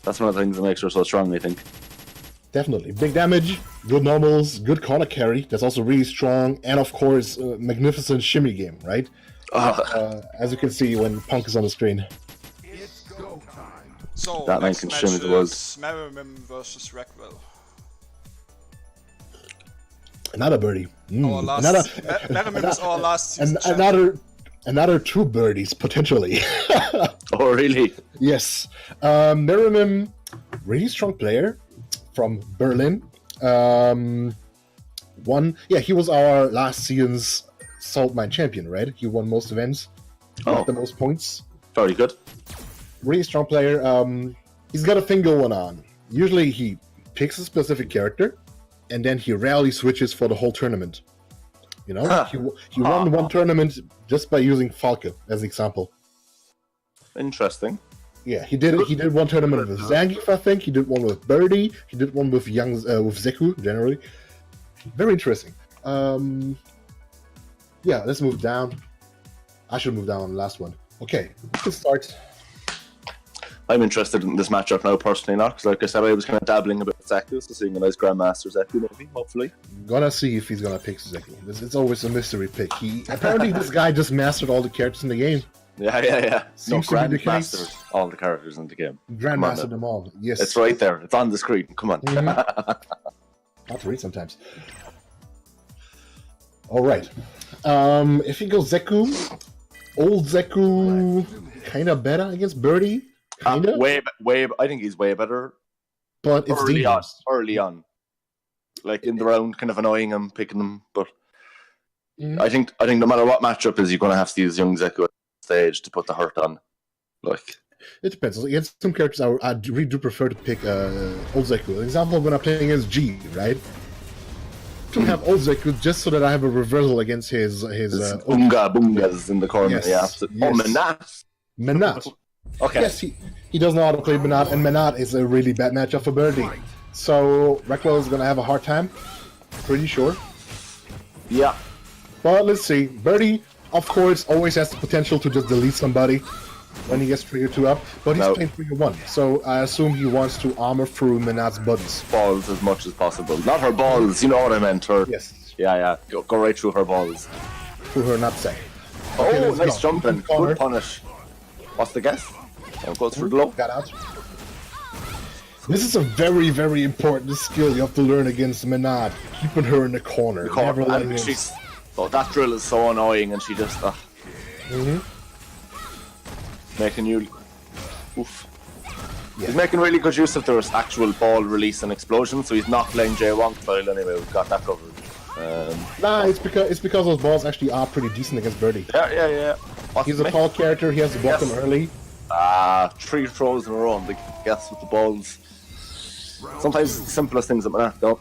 Speaker 2: That's one of the things that makes her so strong, I think.
Speaker 3: Definitely. Big damage, good normals, good corner carry. That's also really strong. And of course, magnificent shimmy game, right? As you can see when Punk is on the screen.
Speaker 5: It's go time.
Speaker 4: So,
Speaker 2: That
Speaker 4: next
Speaker 2: man can
Speaker 4: match
Speaker 2: shimmy the world.
Speaker 4: is Merriman versus Rackwell.
Speaker 3: Another birdie.
Speaker 4: Our last, Merriman is our last season champion.
Speaker 3: Another 2 birdies, potentially.
Speaker 2: Oh, really?
Speaker 3: Yes. Merriman, really strong player from Berlin. He was our last season's Saltmine champion, right? He won most events, got the most points.
Speaker 2: Very good.
Speaker 3: Really strong player. He's got a thing going on. Usually he picks a specific character, and then he rarely switches for the whole tournament. You know, he won one tournament just by using Falke as an example.
Speaker 2: Interesting.
Speaker 3: Yeah, he did one tournament with Zangief, I think. He did one with Birdie. He did one with with Zeku, generally. Very interesting. Yeah, let's move down. I should move down on the last one. Okay, let's start.
Speaker 2: I'm interested in this matchup now, personally, not because, like I said, I was kind of dabbling a bit with Zeku, so seeing a nice Grandmaster Zeku, maybe, hopefully.
Speaker 3: Gonna see if he's gonna pick Zeku. It's always a mystery pick. Apparently this guy just mastered all the characters in the game.
Speaker 2: Yeah.
Speaker 3: Seems to be the case.
Speaker 2: Grandmastered all the characters in the game.
Speaker 3: Grandmastered them all. Yes.
Speaker 2: It's right there. It's on the screen. Come on.
Speaker 3: Hard to read sometimes. All right. If he goes Zeku, old Zeku, kind of better against Birdie. Kinda.
Speaker 2: I think he's way better.
Speaker 3: But it's dangerous.
Speaker 2: Early on. Like in the round, kind of annoying him, picking him. But I think no matter what matchup is, you're going to have to use young Zeku at the stage to put the hurt on. Like,
Speaker 3: it depends. Against some characters, I really do prefer to pick old Zeku. An example, when I'm playing against G, right? To have old Zeku just so that I have a reversal against his
Speaker 2: Bungas in the corner.
Speaker 3: Yes,
Speaker 2: Yeah.
Speaker 3: yes.
Speaker 2: Oh, Menat.
Speaker 3: Menat.
Speaker 2: Okay.
Speaker 3: Yes, he does know how to play Menat, and Menat is a really bad matchup for Birdie. So Rackwell is going to have a hard time, pretty sure.
Speaker 2: Yeah.
Speaker 3: But let's see. Birdie, of course, always has the potential to just delete somebody when he gets trigger 2 up, but he's playing trigger 1, so I assume he wants to armor through Menat's buttons.
Speaker 2: Balls as much as possible. Not her balls, you know what I meant. Her.
Speaker 3: Yes.
Speaker 2: Yeah. Go right through her balls.
Speaker 3: Through her nutsack.
Speaker 2: Okay,
Speaker 3: let's
Speaker 2: nice
Speaker 3: go.
Speaker 2: jumping. Good punish. What's the guess? Oh, goes through the low.
Speaker 3: Got out. This is a very, very important skill you have to learn against Menat. Keeping her in the corner. Never letting him.
Speaker 2: That drill is so annoying, and she just making you. Oof.
Speaker 3: Yeah.
Speaker 2: He's making really good use of the actual ball release and explosion, so he's not playing J1 style anyway. We've got that covered.
Speaker 3: Nah, it's because those balls actually are pretty decent against Birdie.
Speaker 2: Yeah. What's
Speaker 3: He's a tall character. He has to block them early.
Speaker 2: 3 throws in a row and they gets with the balls. Sometimes it's the simplest things that MENAT go.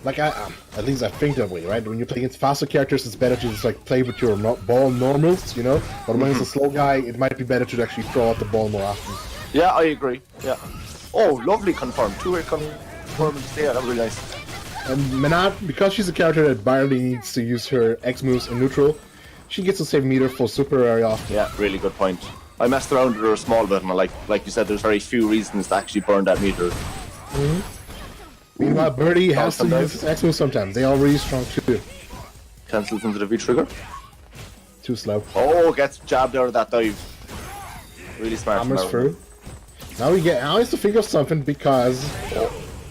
Speaker 3: Like at least I think that way, right? When you're playing against faster characters, it's better to just like play with your ball normals, you know. But when it's a slow guy, it might be better to actually throw out the ball more often.
Speaker 2: Yeah, I agree. Yeah. Oh, lovely confirm. 2-way confirm. Yeah, that was really nice.
Speaker 3: And MENAT, because she's a character that barely needs to use her X moves in neutral, she gets to save meter for super very often.
Speaker 2: Yeah, really good point. I messed around with her a small bit, and like you said, there's very few reasons to actually burn that meter.
Speaker 3: Meanwhile, Birdie has to use his X moves sometimes. They are really strong too.
Speaker 2: Cancels into the V trigger.
Speaker 3: Too slow.
Speaker 2: Oh, gets jabbed out of that dive. Really smart.
Speaker 3: Hammers through. Now he has to figure something because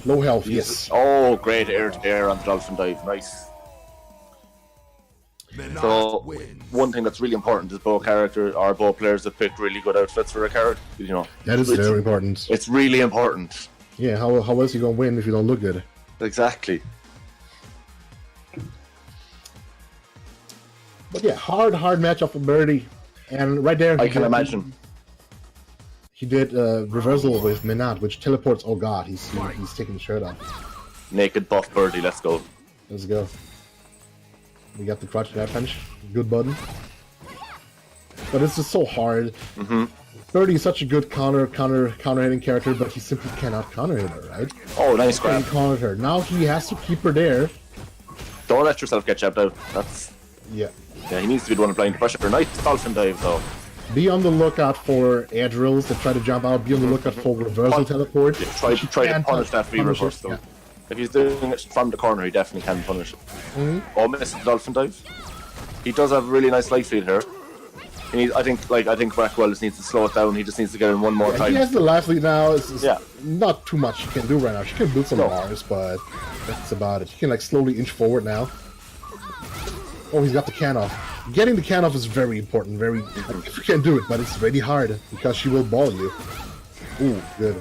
Speaker 3: low health. Yes.
Speaker 2: Oh, great air to air on the dolphin dive. Nice. So one thing that's really important is both players have picked really good outfits for a character. You know,
Speaker 3: that is very important.
Speaker 2: It's really important.
Speaker 3: Yeah, how else are you gonna win if you don't look good?
Speaker 2: Exactly.
Speaker 3: But yeah, hard matchup for Birdie, and right there
Speaker 2: I can imagine.
Speaker 3: He did reversal with MENAT, which teleports. Oh god, he's taking the shirt off.
Speaker 2: Naked buff Birdie. Let's go.
Speaker 3: Let's go. We got the crotch grab punch. Good button. But it's just so hard. Birdie is such a good counter hitting character, but he simply cannot counter hit her, right?
Speaker 2: Oh, nice grab.
Speaker 3: He countered her. Now he has to keep her there.
Speaker 2: Don't let yourself get jabbed out. That's
Speaker 3: Yeah,
Speaker 2: he needs to be the one applying the pressure. Nice dolphin dive though.
Speaker 3: be on the lookout for air drills that try to jump out. Be on the lookout for reversal teleport.
Speaker 2: Yeah, try to punish that free reverse though.
Speaker 3: Yeah.
Speaker 2: If he's doing it from the corner, he definitely can punish it. Oh, missed the dolphin dive. He does have a really nice life lead here. I think Blackwell just needs to slow it down. He just needs to get in one more time.
Speaker 3: He has the life lead now. It's
Speaker 2: Yeah.
Speaker 3: not too much she can do right now. She can build some bars, but that's about it. She can like slowly inch forward now. Oh, he's got the can off. Getting the can off is very important. If you can do it, but it's really hard because she will ball you. Ooh, good.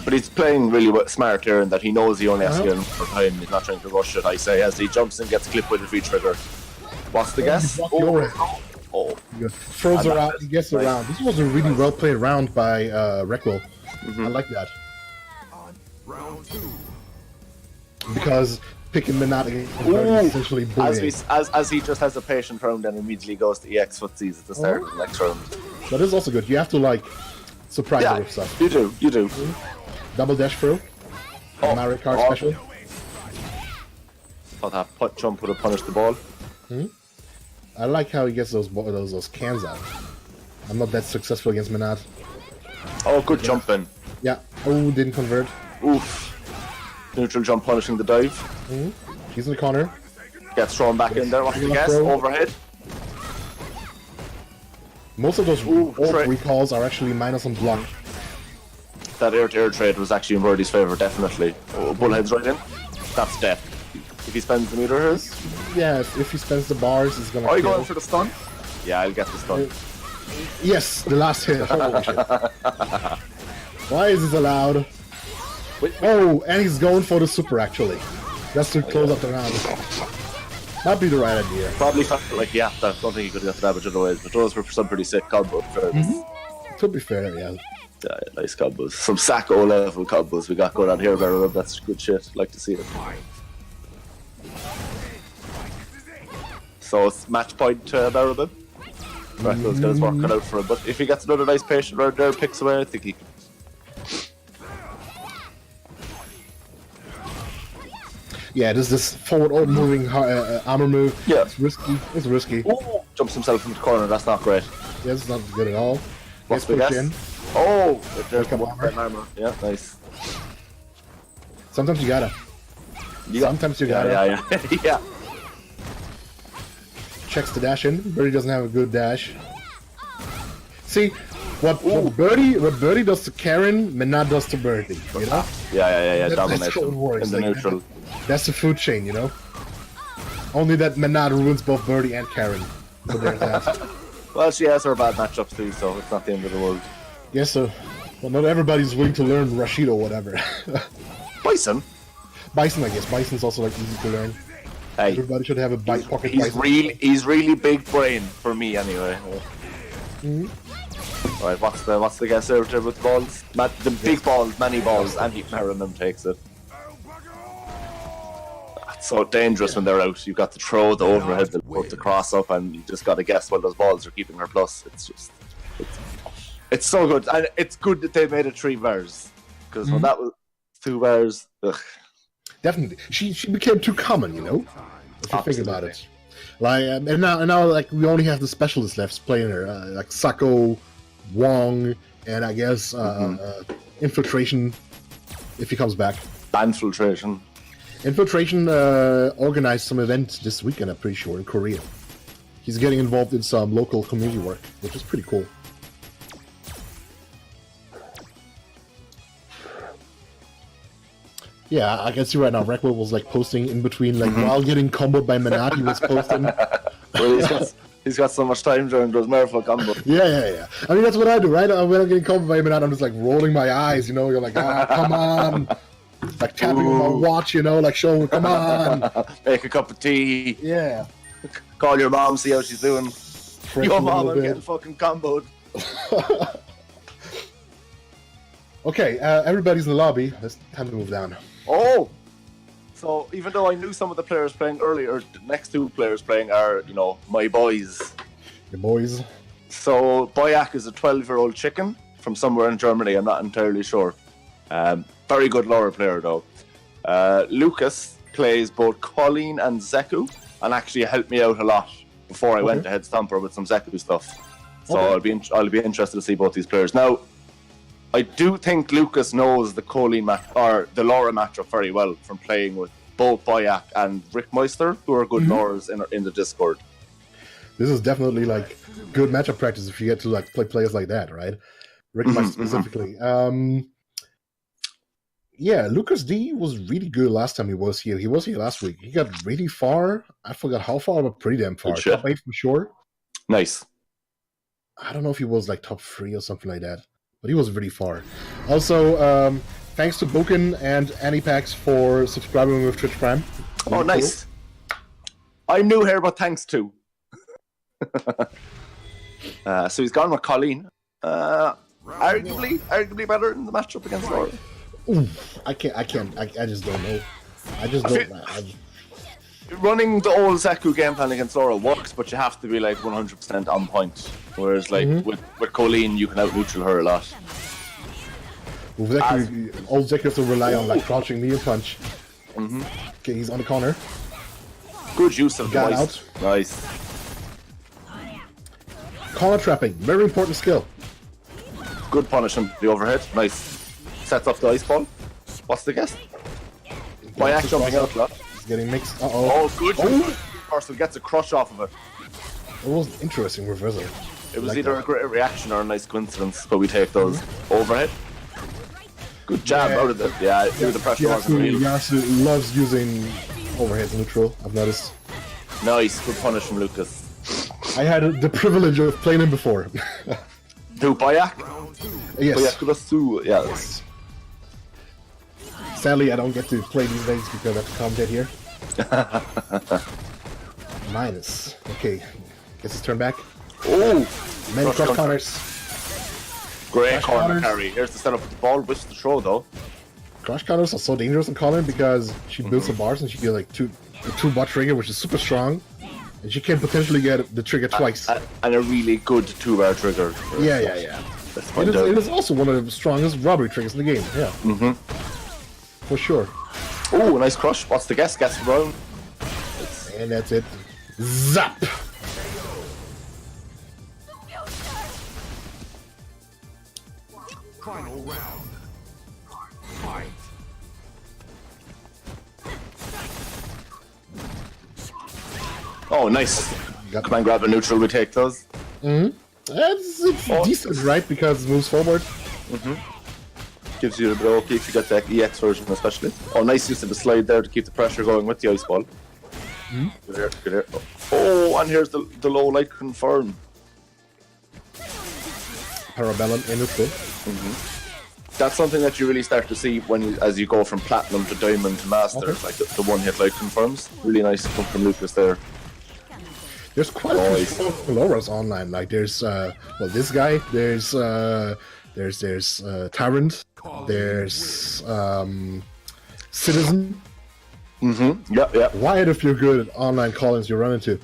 Speaker 2: But he's playing really smart here in that he knows he only has to get in for time. He's not trying to rush it, I say, as he jumps and gets clipped with the V trigger. What's the guess? Oh.
Speaker 3: He throws her out, he gets around. This was a really well played round by Reckwell. I like that.
Speaker 5: Round 2.
Speaker 3: Because picking MENAT is essentially bullying.
Speaker 2: As he just has a patient round and immediately goes to EX footsies at the start of the next round.
Speaker 3: That is also good. You have to like surprise her with stuff.
Speaker 2: You do.
Speaker 3: Double dash through. Mario Kart special.
Speaker 2: Thought that jump would have punished the ball.
Speaker 3: I like how he gets those cans out. I'm not that successful against MENAT.
Speaker 2: Oh, good jumping.
Speaker 3: Yeah. Oh, didn't convert.
Speaker 2: Oof. Neutral jump punishing the dive.
Speaker 3: He's in the corner.
Speaker 2: Gets thrown back in there. What's the guess? Overhead.
Speaker 3: Most of those recalls are actually minus on block.
Speaker 2: That air-to-air trade was actually in Birdie's favour, definitely. Oh, bullhead's right in. That's death. If he spends the meter here.
Speaker 3: Yeah, if he spends the bars, he's gonna
Speaker 2: Are you
Speaker 3: kill.
Speaker 2: going for the stun? Yeah, I'll get the stun.
Speaker 3: Yes, the last hit. Holy shit. Why is this allowed?
Speaker 2: Wait.
Speaker 3: Oh, and he's going for the super actually. That's to close up the round. That'd be the right idea.
Speaker 2: Probably I don't think he could have got the damage otherwise, but those were some pretty sick combos.
Speaker 3: To be fair, yeah.
Speaker 2: Yeah, nice combos. Some Sacco level combos we got going on here, Barrow. That's good shit. Like to see it. So it's match point to Barrowman. Those guys working out for him, but if he gets another nice patient round there, picks away, I think he can.
Speaker 3: Yeah, there's this forward moving armor move.
Speaker 2: Yeah.
Speaker 3: It's risky. It's risky.
Speaker 2: Ooh, jumps himself into the corner, that's not great.
Speaker 3: Yeah, it's not good at all.
Speaker 2: What's
Speaker 3: Let's
Speaker 2: the
Speaker 3: push
Speaker 2: guess?
Speaker 3: in.
Speaker 2: Oh, there's
Speaker 3: Come
Speaker 2: one
Speaker 3: on.
Speaker 2: armor. Yeah, nice.
Speaker 3: Sometimes you gotta. Sometimes you gotta.
Speaker 2: Yeah. Yeah.
Speaker 3: Checks the dash in. Birdie doesn't have a good dash. See, what Birdie does to Karen, MENAT does to Birdie. You know?
Speaker 2: Yeah.
Speaker 3: That's
Speaker 2: Domination
Speaker 3: how it works.
Speaker 2: in the
Speaker 3: Like,
Speaker 2: neutral.
Speaker 3: That's the food chain, you know? Only that MENAT ruins both Birdie and Karen. But there's that.
Speaker 2: Well, she has her bad matchups too, so it's not the end of the world.
Speaker 3: Yes, so Well, not everybody's willing to learn Rashid or whatever.
Speaker 2: Bison.
Speaker 3: Bison, I guess. Bison's also like easy to learn.
Speaker 2: Hey,
Speaker 3: Everybody should have a pocket
Speaker 2: he's
Speaker 3: bison.
Speaker 2: he's really big brain for me anyway. Alright, what's the guess over there with the balls? The big balls, many balls, and Merriman takes it. It's so dangerous when they're out. You've got to throw the overhead, put the cross up, and you just got to guess while those balls are keeping her plus. It's so good, and it's good that they made it 3 bars, because when that was 2 bars, ugh.
Speaker 3: Definitely, she became too common, you know. If you think about it, like and now like we only have the specialists left playing her, like Sako, Wong, and I guess Infiltration, if he comes back.
Speaker 2: Infiltration.
Speaker 3: Infiltration organized some event this weekend, I'm pretty sure, in Korea. He's getting involved in some local community work, which is pretty cool. Yeah, I can see right now, Reckwell was like posting in between, like while getting comboed by MENAT, he was posting.
Speaker 2: Well, he's got so much time during those marathon combos.
Speaker 3: Yeah. I mean, that's what I do, right? When I'm getting comboed by MENAT, I'm just like rolling my eyes, you know, you're like, come on. Like tapping on my watch, you know, like showing, come on.
Speaker 2: Make a cup of tea.
Speaker 3: Yeah.
Speaker 2: Call your mom, see how she's doing.
Speaker 3: Fresh
Speaker 2: Your
Speaker 3: a
Speaker 2: mom,
Speaker 3: little
Speaker 2: I'm
Speaker 3: bit.
Speaker 2: getting fucking comboed.
Speaker 3: Okay, everybody's in the lobby. It's time to move down.
Speaker 2: Oh! So, even though I knew some of the players playing earlier, the next 2 players playing are, you know, my boys.
Speaker 3: Your boys.
Speaker 2: So, Boyak is a 12-year-old chicken from somewhere in Germany, I'm not entirely sure. Very good Laura player, though. Lucas plays both Colleen and Zeku, and actually helped me out a lot before I went to Head Stomper with some Zeku stuff. So, I'll be interested to see both these players. Now, I do think Lucas knows the Colleen or the Laura matchup very well from playing with both Boyak and Rick Meister, who are good Lauras in the Discord.
Speaker 3: This is definitely like good matchup practice if you get to like play players like that, right? Rick Meister specifically. Yeah, Lucas D was really good last time he was here. He was here last week. He got really far. I forgot how far, but pretty damn far. Top 8 for sure.
Speaker 2: Nice.
Speaker 3: I don't know if he was like top 3 or something like that, but he was really far. Also, thanks to Boken and Anipax for subscribing with Twitch Prime.
Speaker 2: Really nice. Cool. I'm new here, but thanks to. So he's gone with Colleen. Arguably better in the matchup against Laura.
Speaker 3: Ooh, I just don't know. I just don't.
Speaker 2: Running the old Zeku game plan against Laura works, but you have to be like 100% on point. Whereas like with Colleen, you can out-neutral her a lot.
Speaker 3: Old Zeku has to rely on like crouching knee and punch. Okay, he's on the corner.
Speaker 2: Good use of
Speaker 3: Got
Speaker 2: device.
Speaker 3: out.
Speaker 2: Nice.
Speaker 3: Corner trapping, very important skill.
Speaker 2: Good punishment. The overhead. Nice. Sets up the ice ball. What's the guess? Boyak jumping out, lad.
Speaker 3: He's getting mixed.
Speaker 2: Oh, good. Person gets a crush off of it.
Speaker 3: It was interesting reversal.
Speaker 2: It was either a great reaction or a nice coincidence, but we take those. Overhead. Good jab out of the. Yeah, the pressure wasn't real.
Speaker 3: Yasu loves using overhead neutral, I've noticed.
Speaker 2: Nice. Good punish from Lucas.
Speaker 3: I had the privilege of playing him before.
Speaker 2: Who, Boyak?
Speaker 3: Yes.
Speaker 2: Boyak, yes.
Speaker 3: Sadly, I don't get to play these days because I have to commentate here. Minus. Okay. Guess it's turn back.
Speaker 2: Oh!
Speaker 3: Many cross counters.
Speaker 2: Great corner carry. Here's the setup with the ball. Which the throw, though.
Speaker 3: Crush counters are so dangerous in Colin because she builds the bars and she get like the 2-bot trigger, which is super strong. And she can potentially get the trigger twice.
Speaker 2: And a really good 2-bar trigger.
Speaker 3: Yeah. It is also one of the strongest robbery triggers in the game. Yeah. For sure.
Speaker 2: Oh, nice crush. What's the guess? Guess wrong.
Speaker 3: And that's it. Zap!
Speaker 5: Final round. Fight.
Speaker 2: Oh, nice. Come on, grab a neutral. We take those.
Speaker 3: It's decent, right? Because it moves forward.
Speaker 2: Gives you a bit of OP if you get the EX version, especially. Oh, nice use of the slide there to keep the pressure going with the ice ball. Good here. Oh, and here's the low light confirm.
Speaker 3: Parabellum in neutral.
Speaker 2: That's something that you really start to see as you go from platinum to diamond to master. Like the one hit like confirms. Really nice to come from Lucas there.
Speaker 3: There's quite a few Lauras online. Like there's this guy. There's Tyrant. There's Citizen.
Speaker 2: Yeah.
Speaker 3: Wyatt, if you're good at online call-ins you run into.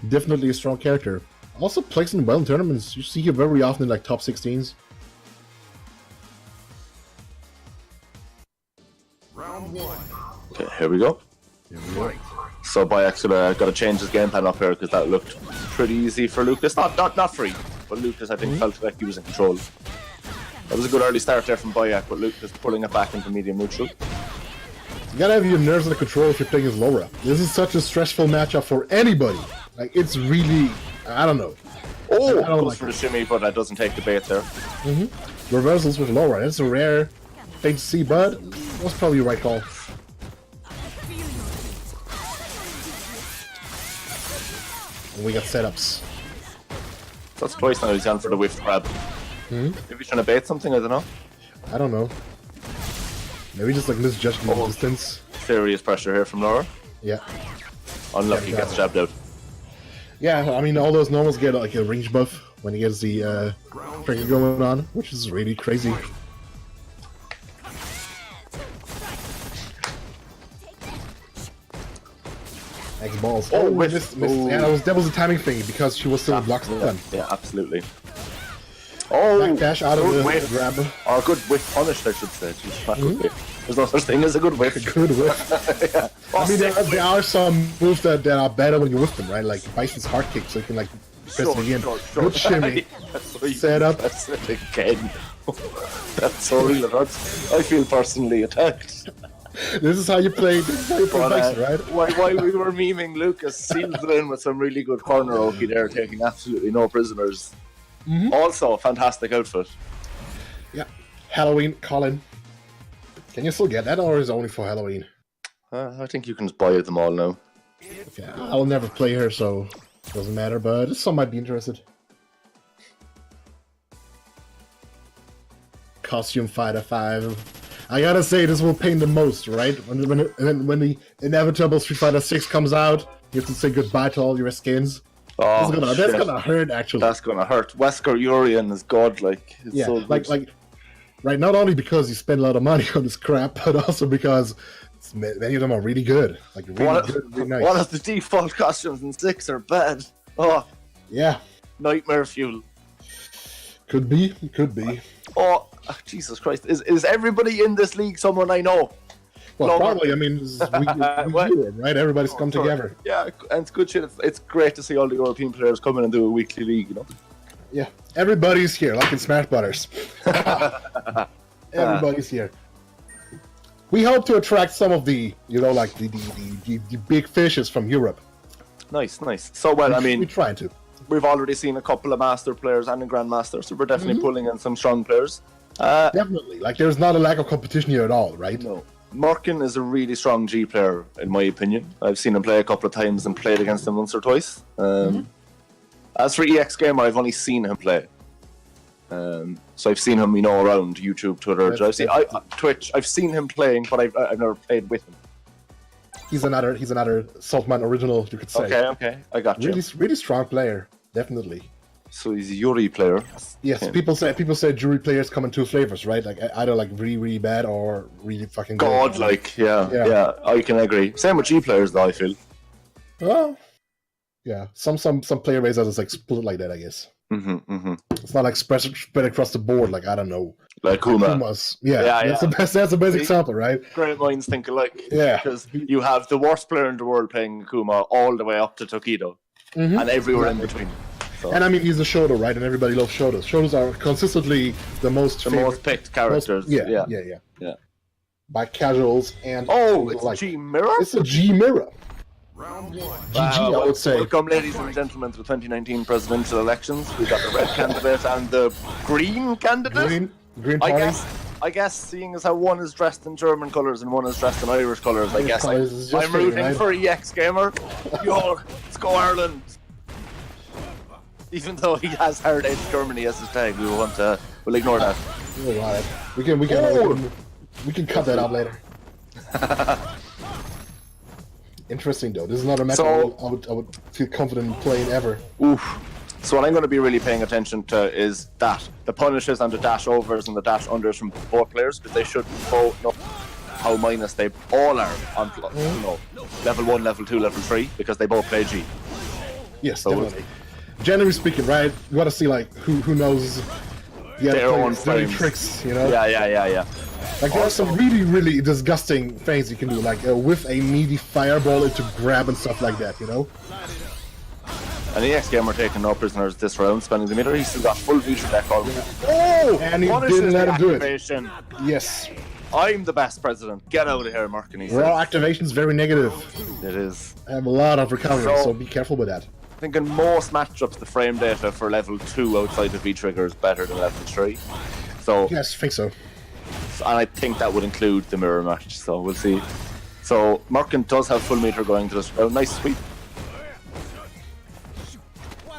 Speaker 3: Definitely a strong character. Also plays in well in tournaments. You see him very often in like top 16s.
Speaker 5: Round 1.
Speaker 2: Okay, here we go. So by accident, I got to change his game plan up here because that looked pretty easy for Lucas. Not free, but Lucas I think felt like he was in control. That was a good early start there from Boyac, but Lucas pulling it back into medium neutral.
Speaker 3: You gotta have your nerves under control if you're playing as Laura. This is such a stressful matchup for anybody. Like it's really, I don't know.
Speaker 2: Oh,
Speaker 3: I don't
Speaker 2: goes
Speaker 3: like
Speaker 2: for the shimmy, but that doesn't take the bait there.
Speaker 3: Reversals with Laura. That's a rare thing to see, but that's probably the right call. And we got setups.
Speaker 2: That's twice now he's gone for the whiff grab. Maybe he's trying to bait something, I don't know.
Speaker 3: I don't know. Maybe just like misjudging the distance.
Speaker 2: Serious pressure here from Laura.
Speaker 3: Yeah.
Speaker 2: Unlucky, gets jabbed out.
Speaker 3: Yeah, I mean, all those normals get like a range buff when he gets the trigger going on, which is really crazy. X balls.
Speaker 2: Oh,
Speaker 3: missed. Yeah, that was a timing thing because she was still blocked stun.
Speaker 2: Yeah, absolutely. Oh,
Speaker 3: Backdash out of
Speaker 2: good
Speaker 3: the
Speaker 2: whiff.
Speaker 3: grab.
Speaker 2: Or good whiff punished, I should say. Jeez, not good whiff. There's no such thing as a good whiff.
Speaker 3: Good whiff.
Speaker 2: Yeah.
Speaker 3: I mean, there are some moves that are better when you whiff them, right? Like Bison's hard kick, so you can like press it again. Good shimmy. Set up.
Speaker 2: That's it again. That's so real. It hurts. I feel personally attacked.
Speaker 3: This is how you play. This is how you play Bison, right?
Speaker 2: While we were memeing, Lucas sealed it in with some really good corner oki there, taking absolutely no prisoners. Also, a fantastic outfit.
Speaker 3: Yeah. Halloween, Colin. Can you still get that, or is it only for Halloween?
Speaker 2: I think you can just buy them all now.
Speaker 3: Okay, I'll never play her, so it doesn't matter, but some might be interested. Costume Fighter 5. I gotta say, this will pain the most, right? When the inevitable Street Fighter 6 comes out, you have to say goodbye to all your skins.
Speaker 2: Oh,
Speaker 3: that's gonna hurt, actually.
Speaker 2: That's gonna hurt. Wesker Urian is godlike. It's
Speaker 3: Yeah,
Speaker 2: so
Speaker 3: like, right, not only because you spend a lot of money on this crap, but also because many of them are really good. Like, really good, really nice.
Speaker 2: One of the default costumes in 6 are bad. Oh,
Speaker 3: yeah.
Speaker 2: nightmare fuel.
Speaker 3: Could be, could be.
Speaker 2: Oh, Jesus Christ. Is everybody in this league someone I know?
Speaker 3: Well,
Speaker 2: No,
Speaker 3: probably, I mean, we Europe, right? Everybody's come together.
Speaker 2: Yeah, and it's good shit. It's great to see all the European players come in and do a weekly league, you know?
Speaker 3: Yeah, everybody's here, like in Smash Brothers. Everybody's here. We hope to attract some of the, like the big fishes from Europe.
Speaker 2: Nice. So, well, I mean,
Speaker 3: we're trying to.
Speaker 2: We've already seen a couple of Master players and a Grandmaster, so we're definitely pulling in some strong players.
Speaker 3: Definitely. Like, there's not a lack of competition here at all, right?
Speaker 2: No. Merkin is a really strong G player, in my opinion. I've seen him play a couple of times and played against him once or twice. As for EX Gamer, I've only seen him play. So I've seen him, around YouTube, Twitter, Twitch. I've seen him playing, but I've never played with him.
Speaker 3: He's another Saltmine original, you could say.
Speaker 2: Okay, I got you.
Speaker 3: Really strong player, definitely.
Speaker 2: So he's a Yuri player.
Speaker 3: Yes,
Speaker 2: Okay.
Speaker 3: people say Yuri players come in two flavors, right? Like either like really bad or really fucking good.
Speaker 2: God-like, yeah, I can agree. Same with G players, though, I feel.
Speaker 3: Well, yeah, some player base is like split like that, I guess. It's not like spread across the board, like I don't know.
Speaker 2: Like Kuma.
Speaker 3: Kuma's. Yeah. That's the best example, right?
Speaker 2: Great minds think alike.
Speaker 3: Yeah.
Speaker 2: Because you have the worst player in the world playing Kuma all the way up to Tokido. And everywhere in between. So.
Speaker 3: And I mean, he's a Shoto, right? And everybody loves Shotos. Shotos are consistently the most
Speaker 2: picked characters.
Speaker 3: Yeah. By casuals and...
Speaker 2: it's a G mirror?
Speaker 3: It's a G mirror.
Speaker 5: Round 1.
Speaker 3: GG, I would say.
Speaker 2: Welcome, ladies and gentlemen, to the 2019 presidential elections. We got the red candidate and the green candidate.
Speaker 3: Green party.
Speaker 2: I guess, seeing as how one is dressed in German colours and one is dressed in Irish colours, I guess I'm rooting for EX Gamer. Yo, let's go Ireland. Even though he has hard edge Germany as his tag, we'll ignore that.
Speaker 3: We'll allow it. We can cut that out later. Interesting though. This is not a match
Speaker 2: So-
Speaker 3: I would feel confident in playing ever.
Speaker 2: Oof. So what I'm going to be really paying attention to is that the punishes and the dash overs and the dash unders from both players, because they should both know how minus they all are on level 1, level 2, level 3, because they both play G.
Speaker 3: Yes,
Speaker 2: So
Speaker 3: definitely. Generally speaking, right? You want to see like who knows
Speaker 2: Their own
Speaker 3: dirty
Speaker 2: frames.
Speaker 3: tricks, you know?
Speaker 2: Yeah.
Speaker 3: Like there are some really disgusting things you can do, like with a meaty fireball into grab and stuff like that, you know?
Speaker 2: And the X-Gamer taking no prisoners this round, spending the meter. He's still got full feature deck on.
Speaker 3: Oh! And he
Speaker 2: Punishes
Speaker 3: didn't let
Speaker 2: the
Speaker 3: him do it.
Speaker 2: activation.
Speaker 3: Yes.
Speaker 2: I'm the best president. Get out of here, Mark. And he
Speaker 3: Raw
Speaker 2: says.
Speaker 3: activation's very negative.
Speaker 2: It is.
Speaker 3: I have a lot of recovery,
Speaker 2: So-
Speaker 3: so be careful with that.
Speaker 2: I think in most matchups, the frame data for level 2 outside of V-Trigger is better than level 3. So,
Speaker 3: Yes, I think so.
Speaker 2: and I think that would include the mirror match, so we'll see. So, Merkin does have full meter going to this round. Nice sweep.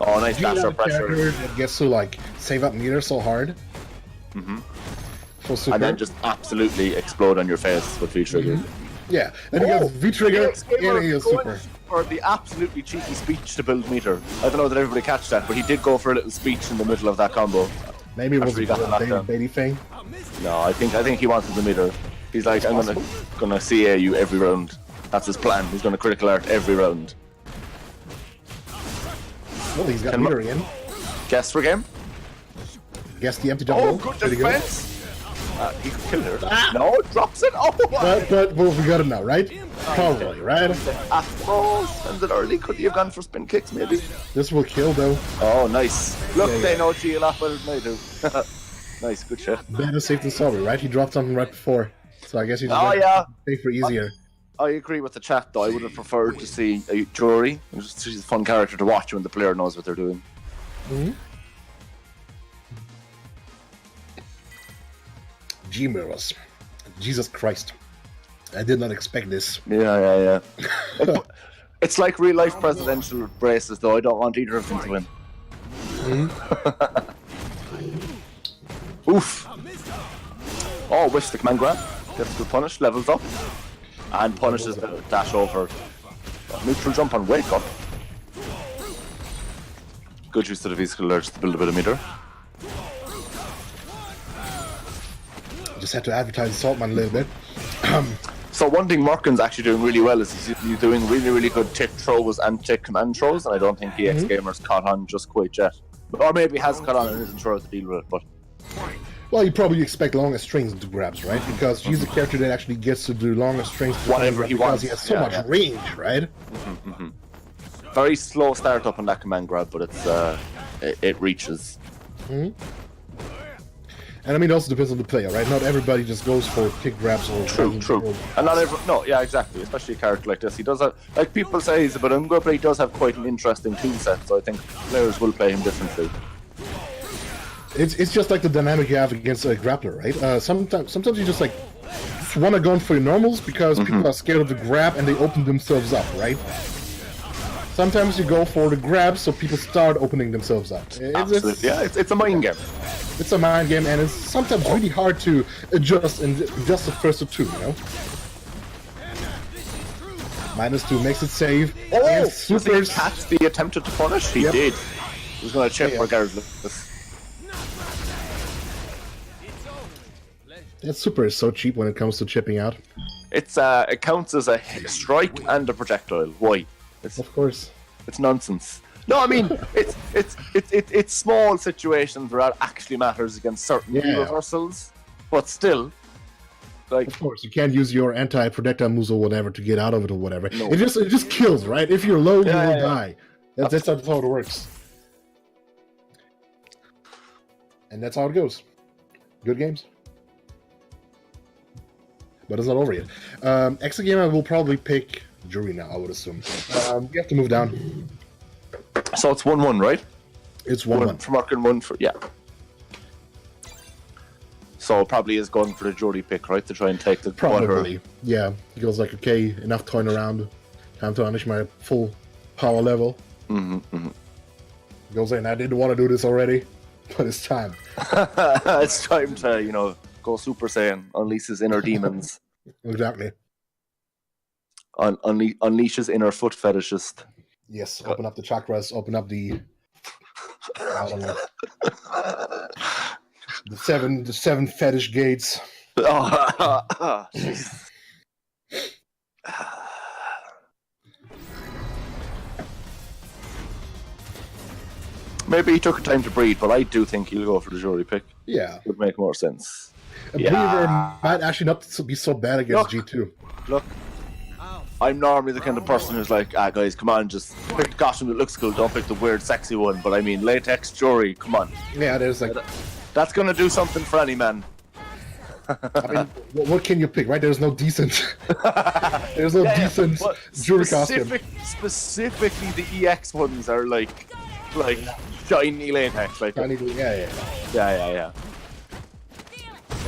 Speaker 2: Oh, nice
Speaker 3: You
Speaker 2: dash
Speaker 3: have
Speaker 2: or
Speaker 3: a
Speaker 2: pressure.
Speaker 3: character that gets to like save up meter so hard. For super.
Speaker 2: And then just absolutely explode on your face with V-Trigger.
Speaker 3: Yeah, then he gets V-Trigger and he is super.
Speaker 2: For the absolutely cheeky speech to build meter. I don't know that everybody catch that, but he did go for a little speech in the middle of that combo.
Speaker 3: Maybe it was
Speaker 2: After
Speaker 3: a
Speaker 2: he got the knockdown.
Speaker 3: baby thing.
Speaker 2: No, I think he wanted the meter. He's like, I'm gonna CA you every round. That's his plan. He's gonna critical art every round.
Speaker 3: Well, he's got
Speaker 2: Can
Speaker 3: meter in.
Speaker 2: Guess for game?
Speaker 3: Guess the empty
Speaker 2: Oh,
Speaker 3: double.
Speaker 2: good
Speaker 3: Pretty
Speaker 2: defense! He could kill her. No, drops it. Oh,
Speaker 3: But we got it now, right? Probably, right?
Speaker 2: Afro spends it early. Could he have gone for spin kicks, maybe?
Speaker 3: This will kill though.
Speaker 2: Oh, nice. Look,
Speaker 3: Yeah,
Speaker 2: they
Speaker 3: yeah.
Speaker 2: know G a lot better than I do. Nice, good shot.
Speaker 3: Better safe than sorry, right? He dropped something right before. So I guess he just
Speaker 2: Oh,
Speaker 3: went
Speaker 2: yeah.
Speaker 3: safe for easier.
Speaker 2: I agree with the chat, though. I would have preferred to see a jury. She's a fun character to watch when the player knows what they're doing.
Speaker 3: G mirrors. Jesus Christ. I did not expect this.
Speaker 2: Yeah. It's like real life presidential races, though. I don't want either of them to win. Oof. Oh, whiffs the command grab. Gets the punish, levels up. And punishes the dash over. Neutral jump on wake up. Good use of the physical alerts to build a bit of meter.
Speaker 3: Just had to advertise Saltmine a little bit.
Speaker 2: So one thing Merkin's actually doing really well is he's doing really good tick throws and tick command throws, and I don't think the X-Gamer's caught on just quite yet. Or maybe has caught on and isn't sure how to deal with it, but...
Speaker 3: Well, you probably expect longer strings to grabs, right? Because she's a character that actually gets to do longer strings to
Speaker 2: Whatever he
Speaker 3: because
Speaker 2: wants.
Speaker 3: he has so
Speaker 2: Yeah,
Speaker 3: much
Speaker 2: yeah.
Speaker 3: range, right?
Speaker 2: Very slow start up on that command grab, but it's it reaches.
Speaker 3: And I mean, it also depends on the player, right? Not everybody just goes for kick grabs or...
Speaker 2: True. And not every... No, yeah, exactly. Especially a character like this. He does have... Like, people say he's a bit ungood, but he does have quite an interesting tool set, so I think players will play him differently.
Speaker 3: It's just like the dynamic you have against a grappler, right? Sometimes you just like want to go for your normals because people are scared of the grab and they open themselves up, right? Sometimes you go for the grab so people start opening themselves up.
Speaker 2: Absolutely. Yeah, it's a mind game.
Speaker 3: It's a mind game, and it's sometimes really hard to adjust in just the first of two, you know? -2 makes it save. And
Speaker 2: Does he
Speaker 3: supers.
Speaker 2: catch the attempted to punish? He
Speaker 3: Yep.
Speaker 2: did. He was going to chip
Speaker 3: Yeah.
Speaker 2: regardless.
Speaker 3: That super is so cheap when it comes to chipping out.
Speaker 2: It's it counts as a strike and a projectile. Why?
Speaker 3: Of course.
Speaker 2: It's nonsense. No, I mean it's small situations where that actually matters against certain reversals, but still, like
Speaker 3: Of course, you can't use your anti-projectile moves or whatever to get out of it or whatever.
Speaker 2: No.
Speaker 3: It just kills, right? If you're low, you will
Speaker 2: yeah.
Speaker 3: die. That's how it works. And that's how it goes. Good games. But it's not over yet. Exagamer will probably pick Jury now, I would assume. You have to move down.
Speaker 2: so it's 1-1, right?
Speaker 3: It's 1-1.
Speaker 2: One for Mark and one for So probably is going for the Jody pick, right, to try and take the
Speaker 3: Probably. Yeah. He goes like, okay, enough toying around. Time to unleash my full power level. Goes in. I didn't want to do this already, but it's time.
Speaker 2: It's time to, you know, go Super Saiyan, unleash his inner demons.
Speaker 3: Exactly.
Speaker 2: Unleash his inner foot fetishist.
Speaker 3: Yes, open up the chakras, open up the... I don't know. The seven fetish gates.
Speaker 2: Oh, jeez. Maybe he took time to breathe, but I do think he'll go for the jury pick.
Speaker 3: Yeah.
Speaker 2: Would make more sense.
Speaker 3: A believer might actually not be so bad against G2.
Speaker 2: Look, I'm normally the kind of person who's like, guys, come on, just pick the costume that looks cool, don't pick the weird, sexy one. But I mean, latex jury, come on.
Speaker 3: Yeah, there's like...
Speaker 2: That's gonna do something for any man.
Speaker 3: I mean, what can you pick, right? There's no decent... there's no decent jury costume.
Speaker 2: Specifically, the EX ones are like shiny latex. Like, yeah.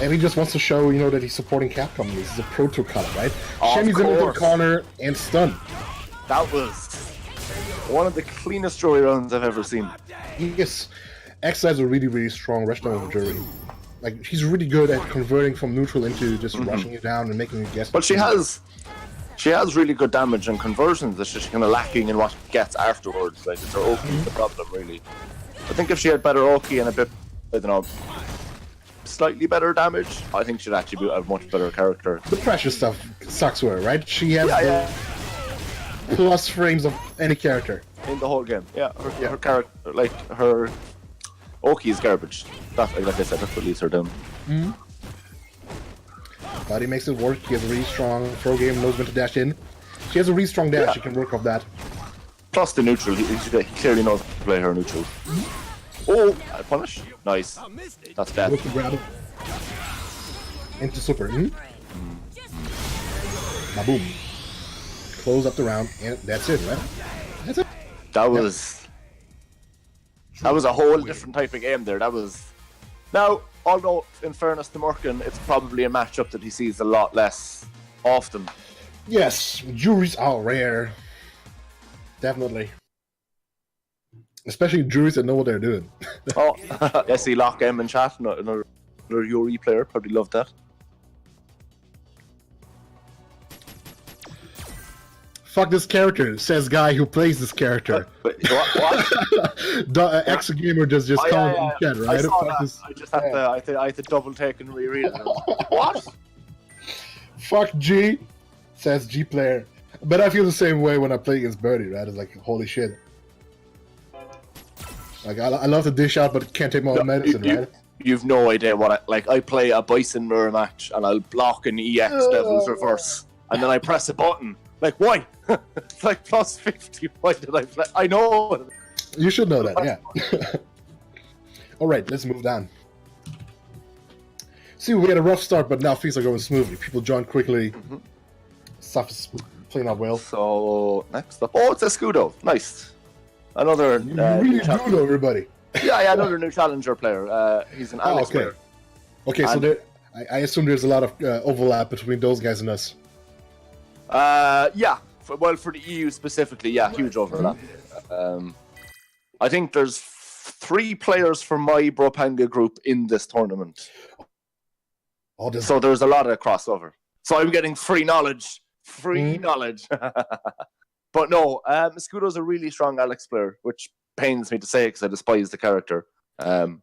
Speaker 3: And he just wants to show, you know, that he's supporting Capcom. This is a Proto color, right?
Speaker 2: Of
Speaker 3: Shemi's in the
Speaker 2: course.
Speaker 3: corner and stun.
Speaker 2: That was one of the cleanest jury rounds I've ever seen.
Speaker 3: Yes, X has a really, really strong rush down of jury. Like, he's really good at converting from neutral into just rushing you down and making you guess.
Speaker 2: But she has really good damage and conversions. It's just kind of lacking in what she gets afterwards. Like, it's her Oki's the problem, really. I think if she had better Oki and a bit, I don't know, slightly better damage, I think she'd actually be a much better character.
Speaker 3: The pressure stuff sucks with her, right? She has the plus frames of any character.
Speaker 2: In the whole game, her character, like, her Oki is garbage. That, like I said, that's what leaves her down.
Speaker 3: But he makes it work. He has a really strong throw game, knows when to dash in. She has a really strong dash, she can work off that.
Speaker 2: Plus the neutral, he clearly knows how to play her neutral. Oh, punish. Nice. That's bad.
Speaker 3: Look to grab it. Into super. Boom. Close up the round, and that's it, right? That's it.
Speaker 2: That was a whole different type of game there. That was... Now, although, in fairness to Merkin, it's probably a matchup that he sees a lot less often.
Speaker 3: Yes, juries are rare. Definitely. Especially juries that know what they're doing.
Speaker 2: Oh, I see Lock M in chat, another Yuri player, probably loved that.
Speaker 3: Fuck this character, says guy who plays this character.
Speaker 2: What?
Speaker 3: X-Gamer just called in chat, right?
Speaker 2: I saw that. I just had to, I had to double take and reread it. What?
Speaker 3: Fuck G, says G player. But I feel the same way when I play against Birdie, right? It's like, holy shit. Like, I love to dish out, but can't take my own medicine, right?
Speaker 2: You've no idea what I play a Bison mirror match, and I'll block an EX Devil's Reverse, and then I press a button. Like, why? It's like plus 50. Why did I play? I know.
Speaker 3: You should know that, yeah. Alright, let's move down. See, we had a rough start, but now things are going smoothly. People join quickly. Stuff is playing out well.
Speaker 2: So, next up. Oh, it's Escudo. Nice. Another.
Speaker 3: You really do know everybody.
Speaker 2: Yeah, another new challenger player. He's an Alex player.
Speaker 3: Okay, so there, I assume there's a lot of overlap between those guys and us.
Speaker 2: Yeah. For the EU specifically, yeah, huge overlap. I think there's 3 players from my Bropanga group in this tournament. So there's a lot of crossover. So I'm getting free knowledge. Free knowledge. But no, Escudo's a really strong Alex player, which pains me to say because I despise the character.
Speaker 3: Well,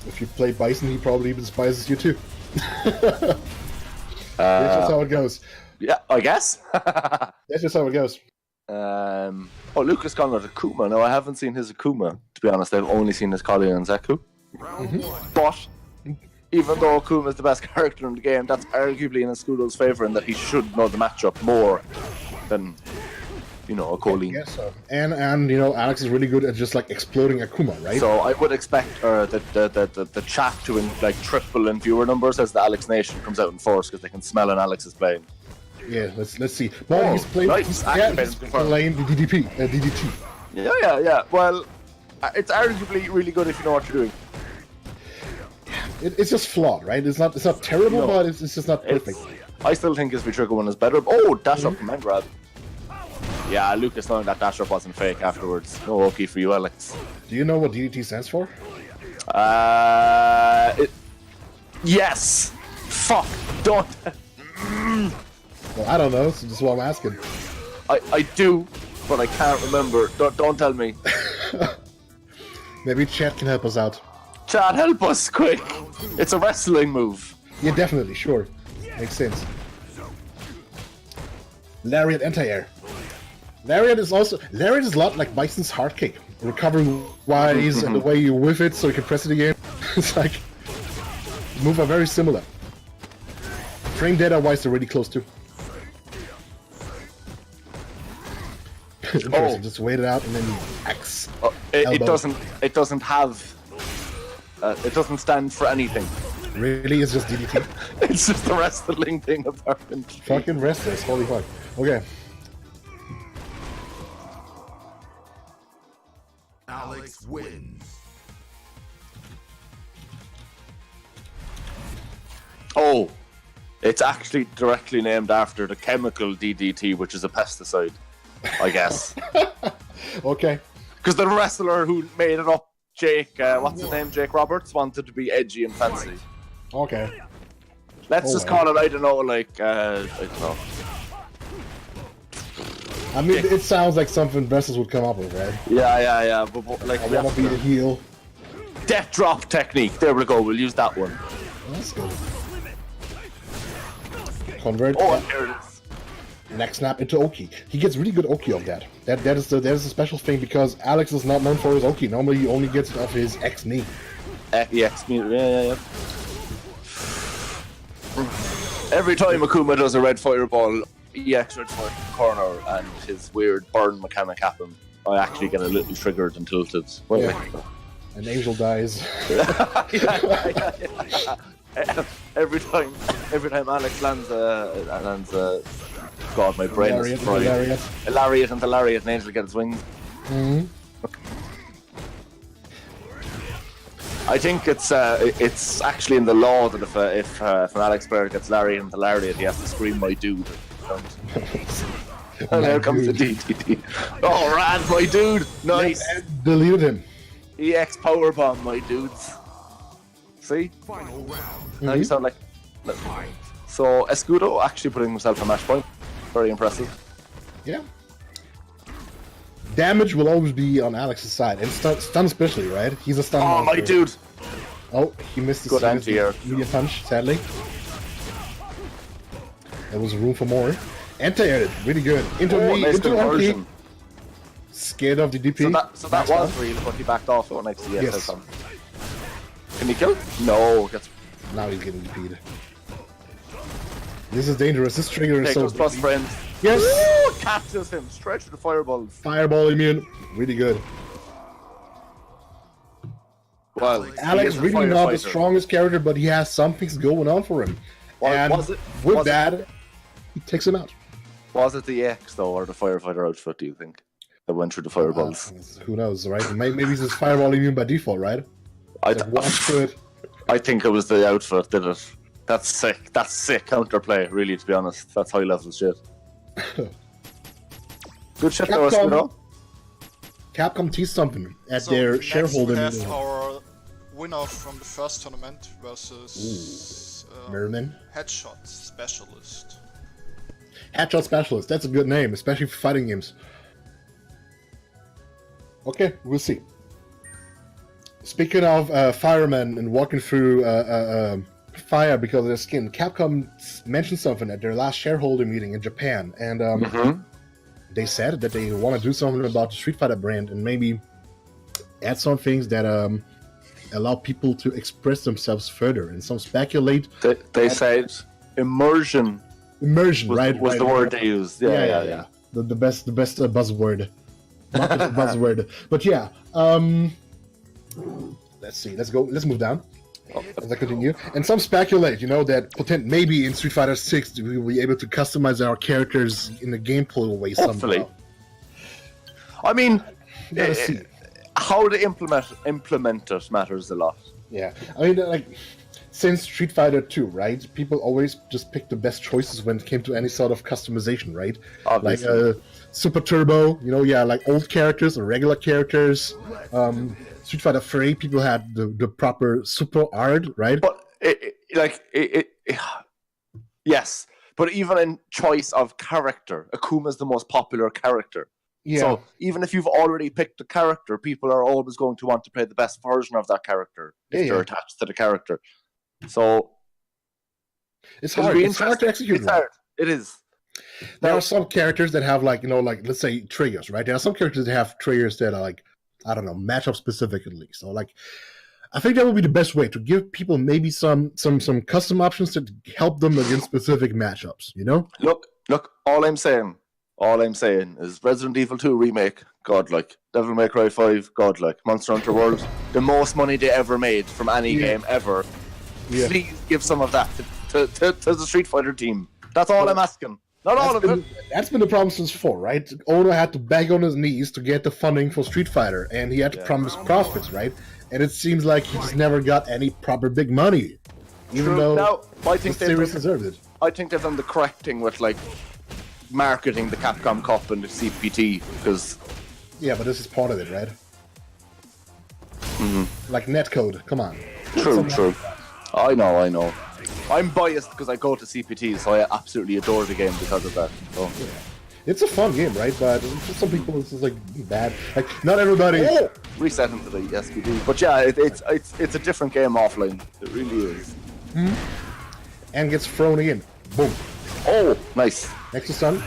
Speaker 3: if you play Bison, he probably despises you too. That's just how it goes.
Speaker 2: Yeah, I guess.
Speaker 3: That's just how it goes.
Speaker 2: Lucas gone with Akuma. No, I haven't seen his Akuma, to be honest. I've only seen his Kali and Zeku. But even though Akuma is the best character in the game, that's arguably in Escudo's favour in that he should know the matchup more than, you know, a KOLEN.
Speaker 3: Yes, so. And you know, Alex is really good at just like exploding Akuma, right?
Speaker 2: So I would expect the chat to like triple in viewer numbers as the Alex Nation comes out in force because they can smell an Alex is playing.
Speaker 3: Yeah, let's see. Well, he's playing.
Speaker 2: Nice.
Speaker 3: He's playing the DDT.
Speaker 2: Yeah. Well, it's arguably really good if you know what you're doing.
Speaker 3: It's just flawed, right? It's not terrible, but it's just not perfect.
Speaker 2: I still think his V-Trigger one is better. Oh, dash up command grab. Yeah, Lucas knowing that dash up wasn't fake afterwards. No Oki for you, Alex.
Speaker 3: Do you know what DDT stands for?
Speaker 2: Yes! Fuck! Don't!
Speaker 3: Well, I don't know, so that's what I'm asking.
Speaker 2: I do, but I can't remember. Don't tell me.
Speaker 3: Maybe chat can help us out.
Speaker 2: Chad, help us, quick! It's a wrestling move.
Speaker 3: Yeah, definitely, sure. Makes sense. Lariat anti-air. Lariat is a lot like Bison's hard kick. Recovery-wise and the way you whiff it so you can press it again. It's like... move are very similar. Frame data-wise, they're really close too. Interesting, just wait it out and then axe.
Speaker 2: It doesn't have... it doesn't stand for anything.
Speaker 3: Really? It's just DDT?
Speaker 2: It's just a wrestling thing, apparently.
Speaker 3: Fucking wrestlers, holy fuck. Okay.
Speaker 5: Alex wins.
Speaker 2: Oh, it's actually directly named after the chemical DDT, which is a pesticide, I guess.
Speaker 3: Okay.
Speaker 2: Because the wrestler who made it up, Jake, what's his name? Jake Roberts, wanted to be edgy and fancy.
Speaker 3: Okay.
Speaker 2: Let's just call it, I don't know, like, I don't know.
Speaker 3: I mean, it sounds like something wrestlers would come up with, right?
Speaker 2: Yeah, but like,
Speaker 3: I wanna be the heel.
Speaker 2: death drop technique, there we go, we'll use that one.
Speaker 3: That's good. Convert
Speaker 2: There it is.
Speaker 3: neck snap into Oki. He gets really good Oki off that. That is a special thing because Alex is not known for his Oki. Normally he only gets it off his X knee.
Speaker 2: EX meter, yeah. Every time Akuma does a red fireball, EX red fire corner, and his weird burn mechanic happens, I actually get a little triggered and tilted. Wait.
Speaker 3: An angel dies.
Speaker 2: Every time Alex lands God, my brain is fried. A lariat and the lariat, and Angel gets wings. I think it's actually in the law that if an Alex player gets lariat and the lariat, he has to scream "my dude." And here comes the DDT. Oh, rad, my dude! Nice.
Speaker 3: Deleted him.
Speaker 2: EX powerbomb, my dudes. See?
Speaker 5: Final round.
Speaker 2: Now you sound like... So, Escudo actually putting himself a match point. Very impressive.
Speaker 3: Yeah. Damage will always be on Alex's side, and stun especially, right? He's a stun
Speaker 2: Oh,
Speaker 3: monster.
Speaker 2: my dude!
Speaker 3: Oh, he missed
Speaker 2: Good anti-air.
Speaker 3: media punch, sadly. There was room for more. Anti-air, really good. Into me,
Speaker 2: nice
Speaker 3: into
Speaker 2: conversion.
Speaker 3: Monkey. Scared of the DP.
Speaker 2: So that was real, but he backed off on next to the
Speaker 3: Yes.
Speaker 2: SL. Can he kill? No, gets...
Speaker 3: Now he's getting DP'd. This is dangerous. This trigger is
Speaker 2: Take
Speaker 3: so
Speaker 2: those plus
Speaker 3: big.
Speaker 2: friends.
Speaker 3: Yes!
Speaker 2: Woo! Captures him, straight to the fireballs.
Speaker 3: Fireball immune. Really good.
Speaker 2: Well,
Speaker 3: Alex
Speaker 2: he is a
Speaker 3: really not the
Speaker 2: firefighter.
Speaker 3: strongest character, but he has some things going on for him.
Speaker 2: Well,
Speaker 3: And
Speaker 2: was
Speaker 3: with
Speaker 2: it-
Speaker 3: that, he takes him out.
Speaker 2: Was it the EX though, or the firefighter outfit, do you think? That went through the fireballs.
Speaker 3: Who knows, right? Maybe he's just fireball immune by default, right?
Speaker 2: I
Speaker 3: Like one foot.
Speaker 2: think it was the outfit, did it? That's sick. That's sick counterplay, really, to be honest. That's high level shit. Good shit though,
Speaker 3: Capcom.
Speaker 2: Escudo.
Speaker 3: Capcom teased something at
Speaker 4: So
Speaker 3: their
Speaker 4: next
Speaker 3: shareholder
Speaker 4: we have
Speaker 3: meeting.
Speaker 4: our winner from the first tournament versus
Speaker 3: Merman.
Speaker 4: Headshot Specialist.
Speaker 3: Headshot Specialist. That's a good name, especially for fighting games. Okay, we'll see. Speaking of firemen and walking through fire because of their skin, Capcom mentioned something at their last shareholder meeting in Japan, and they said that they want to do something about the Street Fighter brand and maybe add some things that allow people to express themselves further. And some speculate
Speaker 2: They said immersion
Speaker 3: immersion,
Speaker 2: was,
Speaker 3: right?
Speaker 2: was
Speaker 3: right,
Speaker 2: the
Speaker 3: right.
Speaker 2: word they used. Yeah.
Speaker 3: The best buzzword. Not the buzzword, but yeah. Let's see. Let's move down. As I continue, and some speculate, that maybe in Street Fighter 6 we will be able to customize our characters in a gameplay way
Speaker 2: Hopefully.
Speaker 3: somehow.
Speaker 2: I mean,
Speaker 3: Gotta see.
Speaker 2: how they implement it matters a lot.
Speaker 3: Yeah, I mean, like since Street Fighter 2, right? People always just pick the best choices when it came to any sort of customization, right?
Speaker 2: Obviously.
Speaker 3: Like Super Turbo, like old characters or regular characters. Street Fighter 3, people had the proper super art, right?
Speaker 2: But yes, but even in choice of character, Akuma's the most popular character.
Speaker 3: Yeah.
Speaker 2: So even if you've already picked a character, people are always going to want to play the best version of that character if they're attached to the character. So
Speaker 3: it's hard. It's hard to execute.
Speaker 2: It's hard. It is.
Speaker 3: There are some characters that have let's say triggers, right? There are some characters that have triggers that are I don't know, matchup specific at least. So I think that would be the best way to give people maybe some custom options to help them against specific matchups,
Speaker 2: Look, all I'm saying is Resident Evil 2 remake, godlike. Devil May Cry 5, godlike. Monster Hunter World, the most money they ever made from any game ever.
Speaker 3: Yeah.
Speaker 2: Please give some of that to the Street Fighter team. That's all I'm asking. Not all of it.
Speaker 3: That's been the problem since 4, right? Oda had to beg on his knees to get the funding for Street Fighter, and he had to promise profits, right? And it seems like he just never got any proper big money, even though
Speaker 2: I think
Speaker 3: the series deserved it.
Speaker 2: I think they've done the correct thing with marketing the Capcom Cup and the CPT, because
Speaker 3: yeah, but this is part of it, right? Like netcode, come on.
Speaker 2: True. I know. I'm biased because I go to CPT, so I absolutely adore the game because of that. So.
Speaker 3: Yeah. It's a fun game, right? But for some people, it's just bad. Not everybody.
Speaker 2: Reset into the SPD, but yeah, it's a different game offline. It really is.
Speaker 3: And gets thrown in. Boom.
Speaker 2: Oh, nice.
Speaker 3: Next to Sun.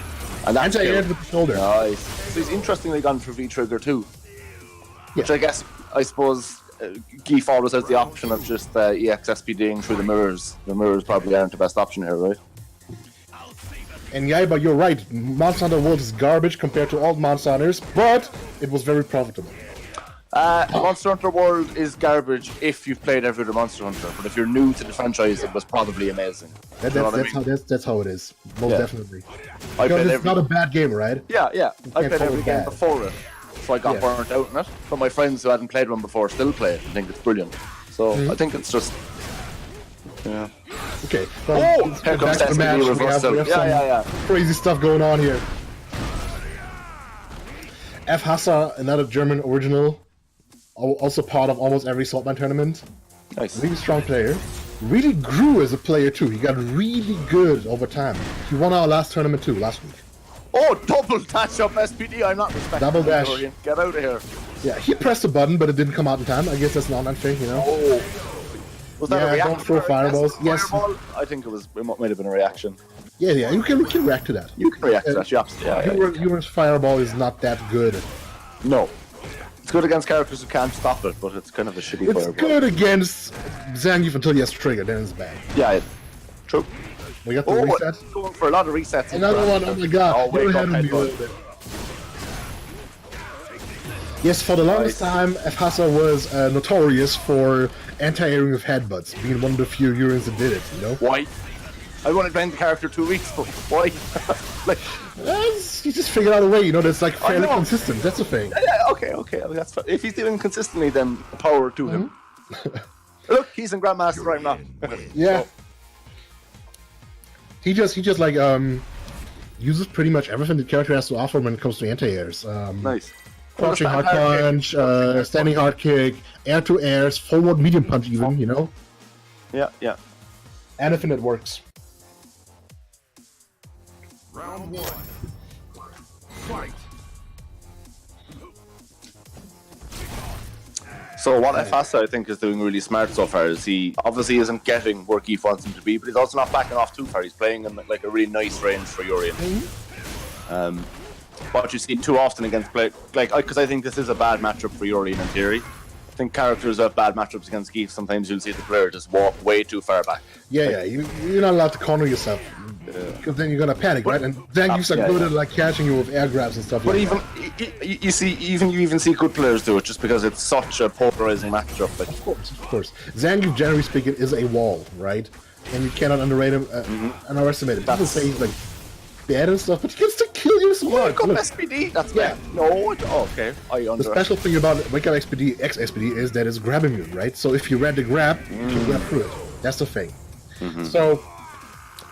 Speaker 2: And that's
Speaker 3: anti-air with the shoulder.
Speaker 2: Nice. So he's interestingly gone for V-Trigger too. Which I suppose, Geef always has the option of just EX-SPDing through the mirrors. The mirrors probably aren't the best option here, right?
Speaker 3: And yeah, but you're right. Monster Hunter World is garbage compared to old Monster Hunters, but it was very profitable.
Speaker 2: Monster Hunter World is garbage if you've played every other Monster Hunter, but if you're new to the franchise, it was probably amazing.
Speaker 3: That's how it is. Most definitely.
Speaker 2: Because
Speaker 3: it's not a bad game, right?
Speaker 2: Yeah. I played every game before it, so I got burnt out in it. But my friends who hadn't played one before still play it and think it's brilliant. So I think it's just... Yeah.
Speaker 3: Okay.
Speaker 2: Well, here comes
Speaker 3: the match. We have some crazy stuff going on here. F. Hassa, another German original, also part of almost every Saltmine tournament.
Speaker 2: Nice.
Speaker 3: Really strong player. Really grew as a player too. He got really good over time. He won our last tournament too, last week.
Speaker 2: Oh, double dash up SPD. I'm not respecting
Speaker 3: double dash.
Speaker 2: Dorian. Get out of here.
Speaker 3: Yeah, he pressed the button, but it didn't come out in time. I guess that's not unfair,
Speaker 2: Oh. Was that a reaction?
Speaker 3: Don't throw fireballs. Yes.
Speaker 2: Fireball? I think it might have been a reaction.
Speaker 3: Yeah, you can react to that.
Speaker 2: You can react to that,
Speaker 3: Humor's fireball is not that good.
Speaker 2: No. It's good against characters who can't stop it, but it's kind of a shitty fireball.
Speaker 3: It's good against Zangief until he has trigger, then it's bad.
Speaker 2: Yeah, true.
Speaker 3: We got the reset.
Speaker 2: Going for a lot of resets.
Speaker 3: Another one, oh my god.
Speaker 2: Oh, wake up, head button.
Speaker 3: Yes, for the longest time, F. Hassa was notorious for anti-airing of headbutts, being one of the few Urians that did it,
Speaker 2: Why? I wanted to bend the character 2 weeks, but why?
Speaker 3: He just figured out a way, that's fairly consistent, that's the thing.
Speaker 2: Yeah, okay. I mean, that's fine. If he's doing it consistently, then power to him. Look, he's in Grandmaster right now.
Speaker 3: Yeah. So. He just uses pretty much everything the character has to offer when it comes to anti-airs.
Speaker 2: Nice.
Speaker 3: Crouching hard punch, standing hard kick, air to airs, forward medium punch even,
Speaker 2: Yeah.
Speaker 3: Anything that works.
Speaker 5: Round 1. Fight.
Speaker 2: So what F. Hassa, I think, is doing really smart so far is he obviously isn't getting where Geef wants him to be, but he's also not backing off too far. He's playing in a really nice range for Urian. What you see too often against because I think this is a bad matchup for Urian in theory. I think characters have bad matchups against Geef. Sometimes you'll see the player just walk way too far back.
Speaker 3: Yeah, you're not allowed to corner yourself, because then you're gonna panic, right? And Zangief's are good at catching you with air grabs and stuff.
Speaker 2: But
Speaker 3: like
Speaker 2: that. You even see good players do it just because it's such a polarizing matchup.
Speaker 3: Of course. Zangief, generally speaking, is a wall, right? And you cannot underestimate him. People say he's bad and stuff, but he can still kill you so much.
Speaker 2: Wake Up SPD? That's bad. No, okay.
Speaker 3: The special thing about Wake Up SPD, X-SPD, is that it's grabbing you, right? So if you read the grab, you can grab through it. That's the thing. So,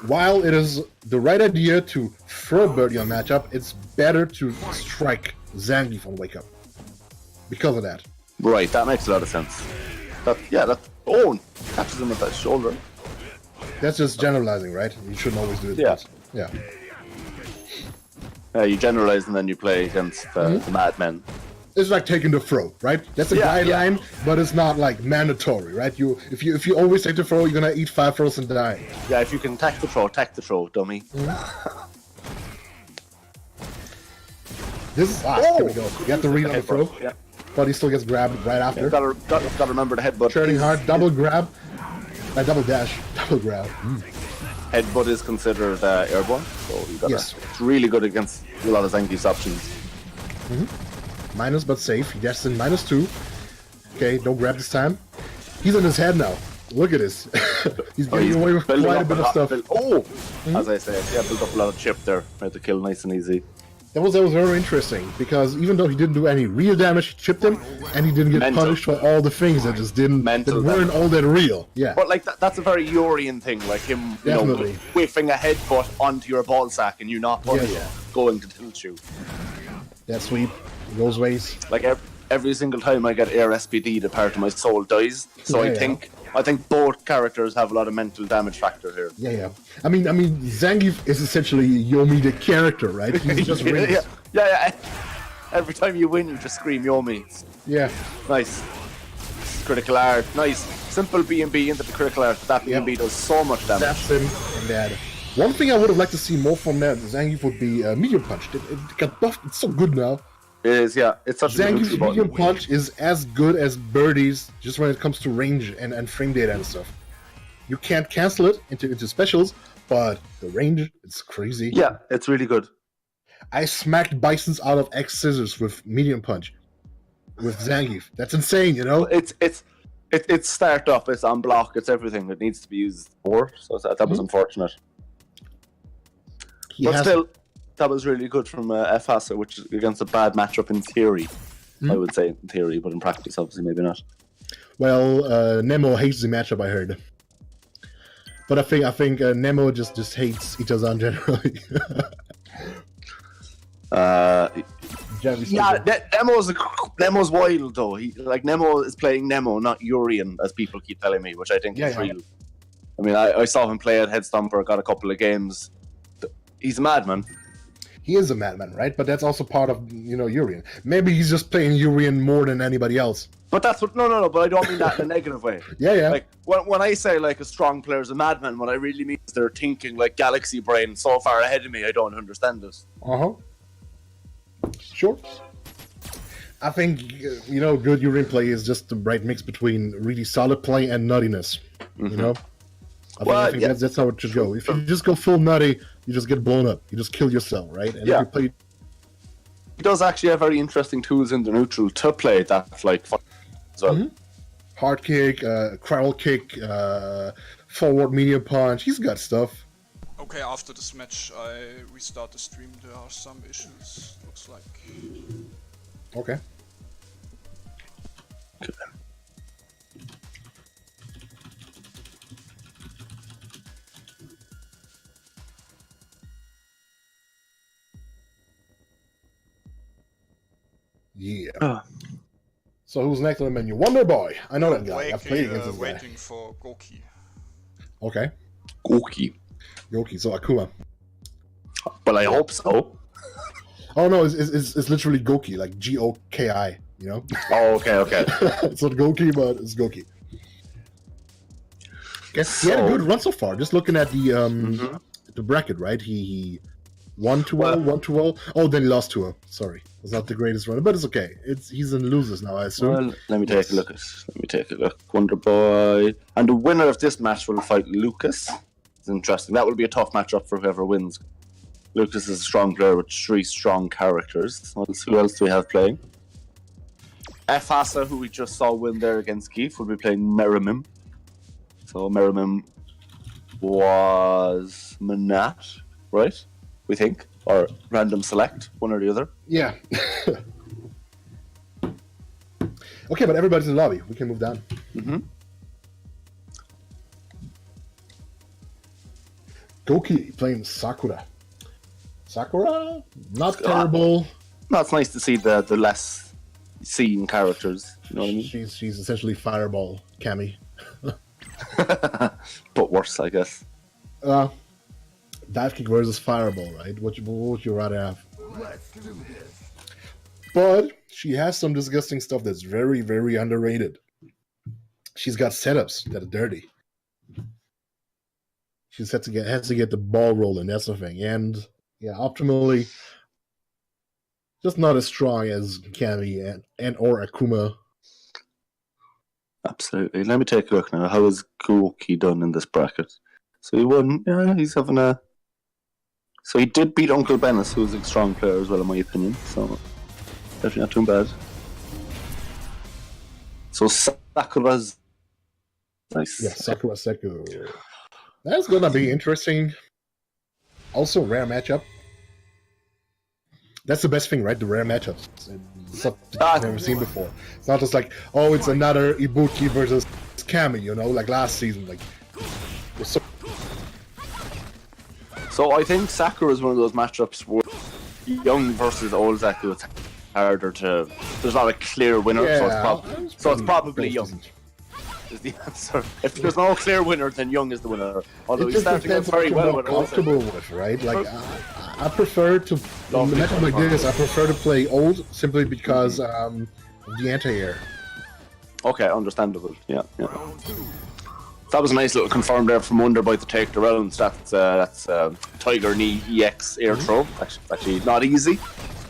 Speaker 3: while it is the right idea to throw Birdie on matchup, it's better to strike Zangief on Wake Up. Because of that.
Speaker 2: Right, that makes a lot of sense. Catches him with that shoulder.
Speaker 3: That's just generalizing, right? You shouldn't always do it.
Speaker 2: Yeah.
Speaker 3: Yeah.
Speaker 2: You generalize and then you play against the madmen.
Speaker 3: It's like taking the throw, right? That's a guideline, but it's not like mandatory, right? If you always take the throw, you're gonna eat 5 throws and die.
Speaker 2: Yeah, if you can take the throw, dummy.
Speaker 3: This is here we go. You have to read on the throw,
Speaker 2: Yeah.
Speaker 3: but he still gets grabbed right after.
Speaker 2: Gotta remember the headbutt.
Speaker 3: Turning hard, double grab, double dash, double grab.
Speaker 2: Headbutt is considered airborne, so you gotta.
Speaker 3: Yes.
Speaker 2: It's really good against a lot of Zangief's options.
Speaker 3: Minus but safe. He dashes in -2. Okay, don't grab this time. He's in his head now. Look at this. He's getting away with
Speaker 2: building
Speaker 3: quite a
Speaker 2: up
Speaker 3: bit of stuff.
Speaker 2: As I say, built up a lot of chip there. Made the kill nice and easy.
Speaker 3: That was very interesting because even though he didn't do any real damage, he chipped him, and he didn't get punished for all the things that just that weren't all that real. Yeah.
Speaker 2: But like that's a very Urian thing, like him,
Speaker 3: Definitely.
Speaker 2: whiffing a headbutt onto your ball sack and you not punished, going to tilt you.
Speaker 3: That sweep goes ways.
Speaker 2: Like every single time I get air SPD, the part of my soul dies. So I think both characters have a lot of mental damage factor here.
Speaker 3: Yeah. I mean, Zangief is essentially Yomi the character, right? He's just rings.
Speaker 2: Yeah. Every time you win, you just scream Yomi.
Speaker 3: Yeah.
Speaker 2: Nice. Critical art. Nice. Simple B&B into the critical art. That B&B does so much damage.
Speaker 3: That's him and that. One thing I would have liked to see more from that Zangief would be medium punch. It got buffed. It's so good now.
Speaker 2: It is, yeah. It's such
Speaker 3: Zangief's
Speaker 2: a
Speaker 3: medium punch is as good as Birdie's just when it comes to range and frame data and stuff. You can't cancel it into specials, but the range, it's crazy.
Speaker 2: Yeah, it's really good.
Speaker 3: I smacked Bisons out of X scissors with medium punch with Zangief. That's insane, you know?
Speaker 2: It's start up, it's on block, it's everything. It needs to be used more, so that was unfortunate. Still, that was really good from F-Hasa, which is against a bad matchup in theory. I would say in theory, but in practice, obviously, maybe not.
Speaker 3: Well, Nemo hates the matchup, I heard. But I think Nemo just hates Itazan generally.
Speaker 2: Nemo's wild though. Nemo is playing Nemo, not Urian, as people keep telling me, which I think is real. I mean, I saw him play at Headstomper, got a couple of games. He's a madman.
Speaker 3: He is a madman, right? But that's also part of, Urian. Maybe he's just playing Urian more than anybody else.
Speaker 2: But that's what... No, but I don't mean that in a negative way.
Speaker 3: Yeah.
Speaker 2: Like, when I say, like, a strong player is a madman, what I really mean is they're thinking, like, galaxy brain so far ahead of me, I don't understand this.
Speaker 3: Sure. I think, good Urian play is just the right mix between really solid play and nuttiness, you know? I think that's how it should go. If you just go full nutty, you just get blown up. You just kill yourself, right? And if you play...
Speaker 2: He does actually have very interesting tools in the neutral to play that, like, as well.
Speaker 3: Hard kick, crowd kick, forward medium punch. He's got stuff.
Speaker 4: Okay, after this match, I restart the stream. There are some issues, looks like.
Speaker 3: Okay. Yeah. So who's next on the menu? Wonder Boy. I know that guy. I played against this guy.
Speaker 4: Waiting for Goki.
Speaker 3: Okay.
Speaker 2: Goki.
Speaker 3: So Akuma.
Speaker 2: But I hope so.
Speaker 3: Oh no, it's literally Goki, like Goki, you know?
Speaker 2: Oh, okay.
Speaker 3: It's not Goki, but it's Goki. He had a good run so far. Just looking at the bracket, right? He won 2-0, won 2-0. Oh, then he lost 2-0. Sorry. It's not the greatest runner, but it's okay. He's in losers now, I assume.
Speaker 2: Well, let me take a look. Wonder Boy. And the winner of this match will fight Lucas. It's interesting. That will be a tough matchup for whoever wins. Lucas is a strong player with 3 strong characters. Who else do we have playing? F-Hasa, who we just saw win there against Keith, will be playing Merimim. So Merimim was MENAT, right? We think. Or random select, one or the other.
Speaker 3: Yeah. Okay, but everybody's in the lobby. We can move down. Goki playing Sakura. Sakura, not terrible.
Speaker 2: No, it's nice to see the less seen characters. You know what I mean?
Speaker 3: She's essentially Fireball Cammy.
Speaker 2: But worse, I guess.
Speaker 3: Dive kick versus Fireball, right? What would you rather have?
Speaker 5: Let's do this.
Speaker 3: But she has some disgusting stuff that's very, very underrated. She's got setups that are dirty. She's has to get the ball rolling. That's the thing. And yeah, optimally, just not as strong as Cammy and or Akuma.
Speaker 2: Absolutely. Let me take a look now. How is Goki done in this bracket? So he won. Yeah, he's having a. So he did beat Uncle Bennis, who's a strong player as well, in my opinion. So definitely not too bad. So Sakura's nice.
Speaker 3: Yeah, Sakura Seku. That's gonna be interesting. Also, rare matchup. That's the best thing, right? The rare matchups. Stuff that you've never seen before. It's not just like, oh, it's another Ibuki versus Cammy, you know, like last season. Like,
Speaker 2: So I think Sakura is one of those matchups where young versus old Zaku, it's harder to. There's not a clear winner,
Speaker 3: yeah,
Speaker 2: so it's probably young. Is the answer. If there's no clear winner, then young is the winner. Although he's starting out very well with
Speaker 3: comfortable with, right? Like I prefer to in the matchup like this. I prefer to play old simply because of the anti-air.
Speaker 2: Okay, understandable. Yeah. That was a nice little confirm there from Wonderboy to take the rounds. That's Tiger Knee EX air throw. Actually not easy.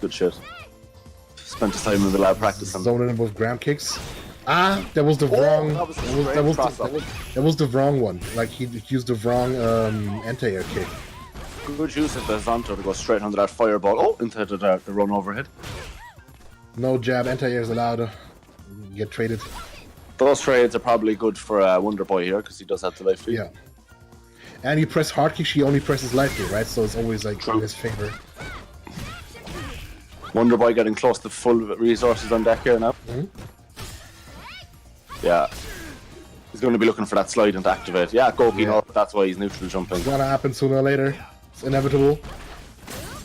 Speaker 2: Good shit. Spent his time in the lab practicing.
Speaker 3: Zoning with gram kicks. That was the wrong. That was the wrong one. Like he used the wrong anti-air kick.
Speaker 2: Good use of the Zanto to go straight under that fireball. Oh, into the run overhead.
Speaker 3: No jab anti-air is allowed. You get traded.
Speaker 2: Those trades are probably good for Wonderboy here because he does have the life lead.
Speaker 3: Yeah. And you press hard kick, she only presses life lead, right? So it's always like in his favor.
Speaker 2: Wonderboy getting close to full resources on deck here now.
Speaker 3: Mm-hmm.
Speaker 2: Yeah. He's going to be looking for that slide and to activate. Yeah, Goki, no, that's why he's neutral jumping.
Speaker 3: It's gonna happen sooner or later. It's inevitable.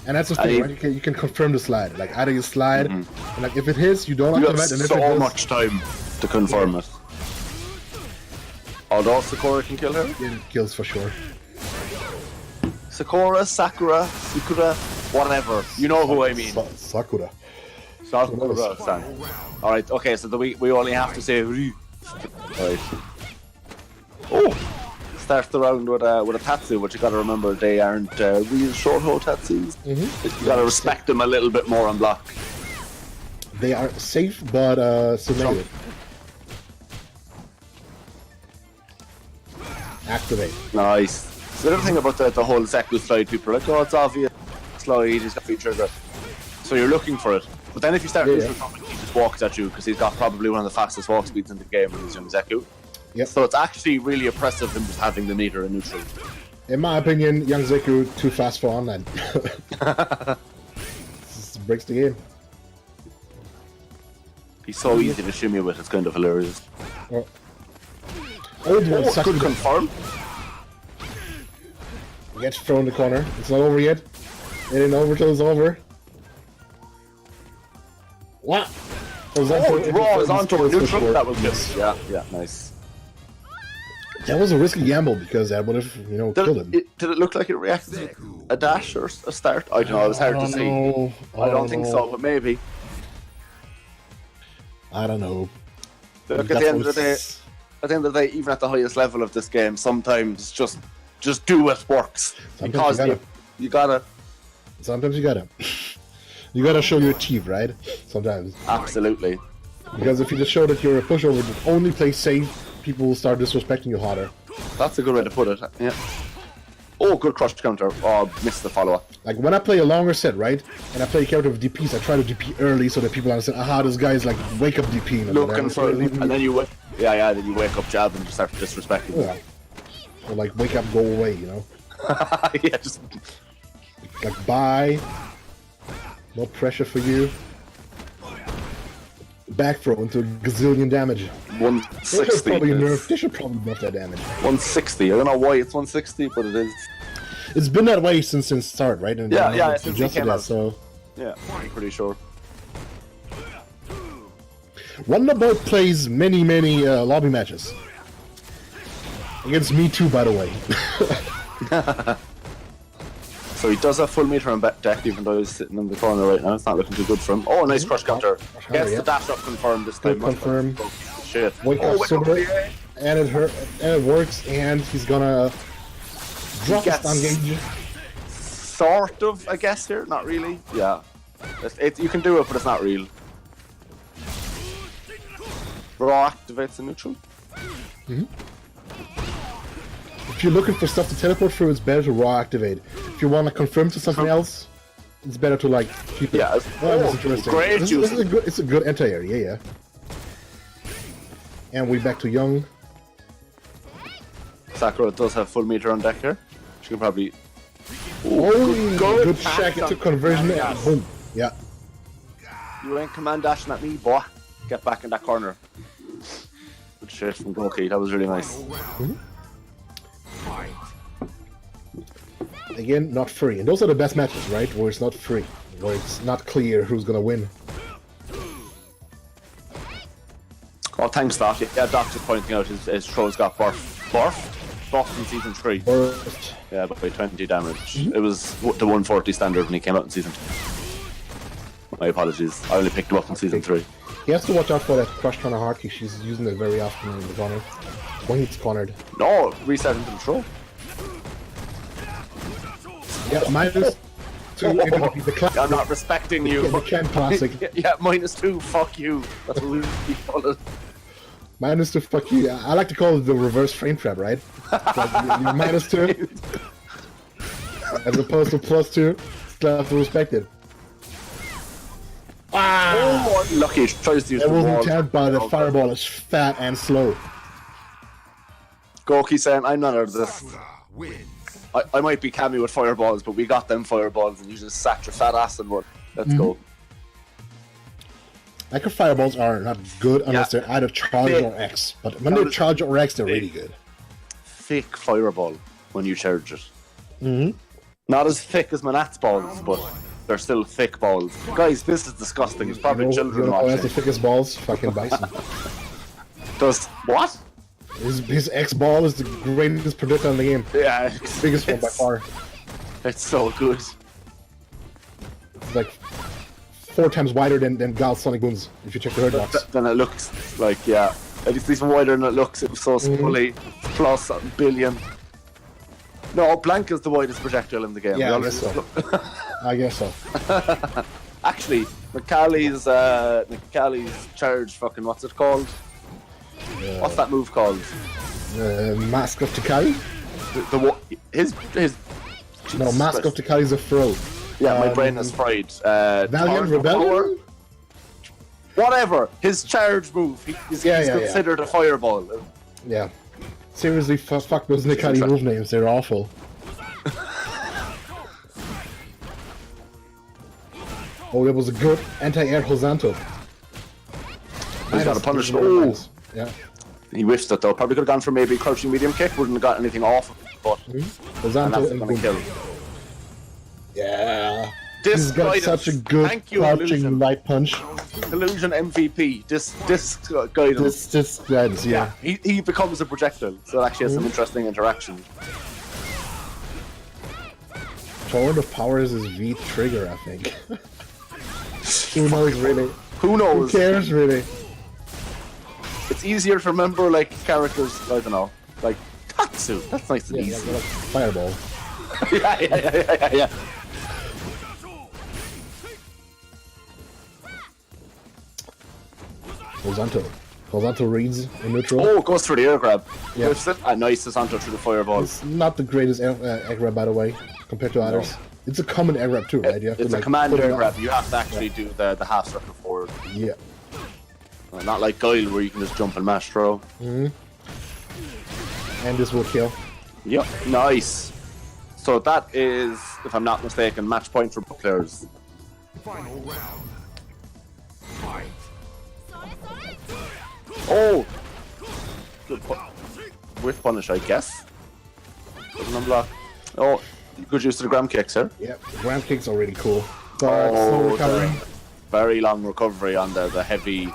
Speaker 3: And that's the thing, right? You can confirm the slide. Like, either you slide, and like if it hits, you don't activate, and if it
Speaker 2: so
Speaker 3: hits,
Speaker 2: much time to confirm it. Although Sakura can kill her.
Speaker 3: it kills for sure.
Speaker 2: Sakura, whatever. You know who I mean.
Speaker 3: Sakura.
Speaker 2: Sakura-san. Alright, okay, so we only have to say Ryu. Right. Oh! Starts the round with a Tatsu, but you gotta remember they aren't real short-hold Tatsus. You gotta respect them a little bit more on block.
Speaker 3: They are safe, but still negative. Activate.
Speaker 2: Nice. So the other thing about the whole Zeku slide, people are like, oh, it's obvious. Slide, he's got free trigger. So you're looking for it. But then if you start neutral jumping, he just walks at you because he's got probably one of the fastest walk speeds in the game when he's doing Zeku.
Speaker 3: Yep.
Speaker 2: So it's actually really oppressive him just having the meter in neutral.
Speaker 3: In my opinion, young Zeku too fast for online. Just breaks the game.
Speaker 2: He's so easy to shimmy with, it's kind of hilarious.
Speaker 3: Old one sucks.
Speaker 2: Good confirm.
Speaker 3: Gets thrown in the corner. It's not over yet. It ain't over till it's over. What?
Speaker 2: Raw is onto a neutral. That was good. Yeah, nice.
Speaker 3: That was a risky gamble because that would have, killed him.
Speaker 2: Did it look like it reacted to a dash or a start? I don't know. It was hard to see. I don't think so, but maybe.
Speaker 3: I don't know.
Speaker 2: Look, at the end of the day, even at the highest level of this game, sometimes just do what works.
Speaker 3: Sometimes
Speaker 2: Because you gotta.
Speaker 3: Sometimes you gotta. You gotta show your teeth, right? Sometimes.
Speaker 2: Absolutely.
Speaker 3: Because if you just show that you're a pushover that only plays safe, people will start disrespecting you harder.
Speaker 2: That's a good way to put it. Yeah. Oh, good crush counter. Oh, missed the follow-up.
Speaker 3: Like when I play a longer set, right? And I play a character with DPs, I try to DP early so that people understand, aha, this guy's like wake up DP.
Speaker 2: Looking for it. And then you then you wake up jab and just start disrespecting.
Speaker 3: Yeah. Or like wake up, go away,
Speaker 2: Yeah, just
Speaker 3: like bye. No pressure for you. Back throw into a gazillion damage.
Speaker 2: 160.
Speaker 3: They should probably nerf that damage.
Speaker 2: 160. I don't know why it's 160, but it is.
Speaker 3: It's been that way since start, right? And
Speaker 2: Yeah,
Speaker 3: they
Speaker 2: yeah, since he
Speaker 3: adjusted
Speaker 2: came
Speaker 3: that,
Speaker 2: out.
Speaker 3: So
Speaker 2: Yeah, I'm pretty sure.
Speaker 3: Wonderbolt plays many lobby matches against me too, by the way.
Speaker 2: So he does have full meter on deck, even though he's sitting in the corner right now. It's not looking too good for him. Oh, nice crush counter. Gets the dash up confirmed this time.
Speaker 3: Good confirm.
Speaker 2: Shit.
Speaker 3: Wake up super, and it works, and he's gonna drop the stun gauge.
Speaker 2: Sort of, I guess, here. Not really. Yeah. You can do it, but it's not real. Raw activates the neutral.
Speaker 3: If you're looking for stuff to teleport through, it's better to raw activate. If you want to confirm to something else, it's better to like keep it.
Speaker 2: Yeah,
Speaker 3: that's interesting.
Speaker 2: Great
Speaker 3: This is a good. It's a good anti-air. Yeah. And we're back to Young.
Speaker 2: Sakura does have full meter on deck here. She can probably.
Speaker 3: Good check into conversion. And boom. Yeah.
Speaker 2: You ain't command dashing at me, boy. Get back in that corner. Good shit from Goki. That was really nice.
Speaker 3: Again, not free. And those are the best matches, right? Where it's not free. Where it's not clear who's gonna win.
Speaker 2: Oh, thanks, Doc. Yeah, Doc just pointing out his trolls got buffed in season 3.
Speaker 3: Burst.
Speaker 2: Yeah, by 20 damage. It was the 140 standard when he came out in season 2. My apologies. I only picked him up in season 3.
Speaker 3: He has to watch out for that crush kind of hard kick. She's using it very often in the corner. When he's cornered.
Speaker 2: No, reset into the troll.
Speaker 3: Yeah, minus 2 into the classic.
Speaker 2: I'm not respecting you.
Speaker 3: Yeah, the Ken classic.
Speaker 2: Yeah, -2. Fuck you. That's what we call it.
Speaker 3: Minus 2, fuck you. I like to call it the reverse frame trap, right? Like you're -2 as opposed to +2. Still have to respect it.
Speaker 2: Oh, lucky. Tries to use
Speaker 3: It
Speaker 2: the
Speaker 3: wasn't
Speaker 2: wall.
Speaker 3: tapped, but the fireball is fat and slow.
Speaker 2: Goki saying, I'm not out of this.
Speaker 5: Wins.
Speaker 2: I might be Cammy with fireballs, but we got them fireballs and you just sat your fat ass and run. Let's go.
Speaker 3: Micro fireballs are not good unless they're either charge or X. But when they're charge or X, they're really good.
Speaker 2: Thick fireball when you charge it. Not as thick as Menat's balls, but they're still thick balls. Guys, this is disgusting. It's probably children
Speaker 3: who has
Speaker 2: watching.
Speaker 3: the thickest balls? Fucking Bison.
Speaker 2: Does what?
Speaker 3: His X ball is the greatest predictor in the game.
Speaker 2: Yeah,
Speaker 3: Biggest one by far.
Speaker 2: It's so good.
Speaker 3: It's like 4 times wider than Gal's Sonic Booms, if you check the herd box.
Speaker 2: Then it looks like, yeah, at least even wider than it looks. It was so scully, plus a billion. No, blank is the widest projectile in the game.
Speaker 3: Yeah, I guess so. I guess so.
Speaker 2: Actually, McCally's charge, fucking, what's it called? What's that move called?
Speaker 3: Mask of Takari?
Speaker 2: His
Speaker 3: No, Mask of Takari is a throw.
Speaker 2: Yeah, my brain is fried.
Speaker 3: Valiant
Speaker 2: Torrent of
Speaker 3: Rebellion?
Speaker 2: Power? Whatever, his charge move, he's considered a fireball.
Speaker 3: Yeah. Seriously, fuck those Nikari move names, they're awful. Oh, that was a good anti-air Hosanto.
Speaker 2: He's got a punish.
Speaker 3: Oh! Yeah.
Speaker 2: He whiffed it though. Probably could have gone for maybe a crouching medium kick, wouldn't have got anything off of it, but
Speaker 3: Hosanto
Speaker 2: that's
Speaker 3: and
Speaker 2: gonna
Speaker 3: boom.
Speaker 2: kill.
Speaker 3: Yeah.
Speaker 2: This
Speaker 3: He's got such a good
Speaker 2: Thank you,
Speaker 3: crouching
Speaker 2: Illusion.
Speaker 3: light punch.
Speaker 2: Illusion MVP. This guidance.
Speaker 3: This guidance, yeah.
Speaker 2: He becomes a projectile, so it actually has some interesting interaction.
Speaker 3: Torrent of Power is his V trigger, I think. Who knows, really?
Speaker 2: Who knows?
Speaker 3: Who cares, really?
Speaker 2: It's easier to remember like characters. I don't know, like Tatsu. That's nice and
Speaker 3: Yeah,
Speaker 2: easy.
Speaker 3: like Fireball.
Speaker 2: yeah.
Speaker 3: Hosanto reads in neutral.
Speaker 2: Oh, goes for the air grab.
Speaker 3: Yeah.
Speaker 2: Whiffs it. Nice Hosanto through the fireball.
Speaker 3: It's not the greatest air grab, by the way, compared to others. It's a common air grab too, right? You have
Speaker 2: It's
Speaker 3: to,
Speaker 2: a command
Speaker 3: put it
Speaker 2: air
Speaker 3: on.
Speaker 2: grab. You have to actually do the half circle forward.
Speaker 3: Yeah.
Speaker 2: Not like Guile where you can just jump and mash throw.
Speaker 3: And this will kill.
Speaker 2: Yep, nice. So that is, if I'm not mistaken, match point for both players.
Speaker 5: Final round. Fight.
Speaker 2: Oh! Good with punish, I guess. Doesn't unblock. Oh, Good use of the gram kick, sir.
Speaker 3: Yep, gram kicks are really cool. But slow recovery.
Speaker 2: Very long recovery on the heavy.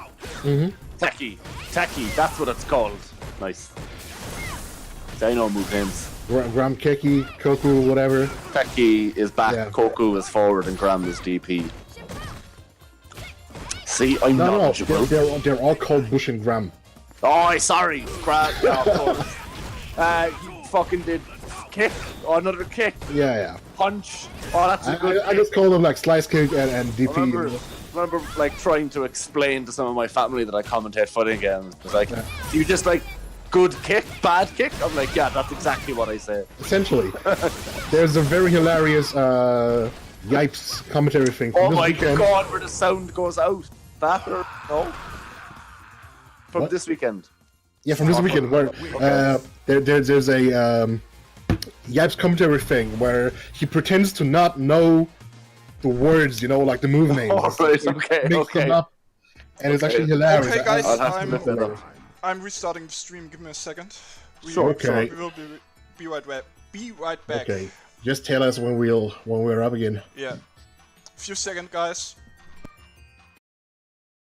Speaker 2: Techie, that's what it's called. Nice. I know move names.
Speaker 3: Gram kicky, Koku, whatever.
Speaker 2: Techie is back,
Speaker 3: Yeah.
Speaker 2: Koku is forward, and Gram is DP. See, I'm
Speaker 3: No,
Speaker 2: knowledgeable.
Speaker 3: they're all called Bush and Gram.
Speaker 2: Oh, sorry. Gram. You fucking did kick. Oh, another kick.
Speaker 3: Yeah.
Speaker 2: Punch. Oh, that's a good
Speaker 3: I just call them like slice kick and DP.
Speaker 2: remember like trying to explain to some of my family that I commentate fighting games. It's like, you just like good kick, bad kick? I'm like, yeah, that's exactly what I say.
Speaker 3: Essentially. There's a very hilarious Yipes commentary thing from
Speaker 2: Oh
Speaker 3: this
Speaker 2: my
Speaker 3: weekend.
Speaker 2: god, where the sound goes out. That or no? From
Speaker 3: What?
Speaker 2: this weekend.
Speaker 3: Yeah, from this weekend, where there's a Yipes commentary thing where he pretends to not know the words, you know, like the move names.
Speaker 2: Oh, right,
Speaker 3: He
Speaker 2: okay,
Speaker 3: makes them
Speaker 2: okay.
Speaker 3: up, and it's actually hilarious.
Speaker 4: Okay, guys,
Speaker 2: I'll have to look that up.
Speaker 4: I'm restarting the stream. Give me a second.
Speaker 2: Sure,
Speaker 3: Okay.
Speaker 4: We will be right back. Back.
Speaker 3: Okay, just tell us when we're up again.
Speaker 4: Yeah. Few seconds, guys.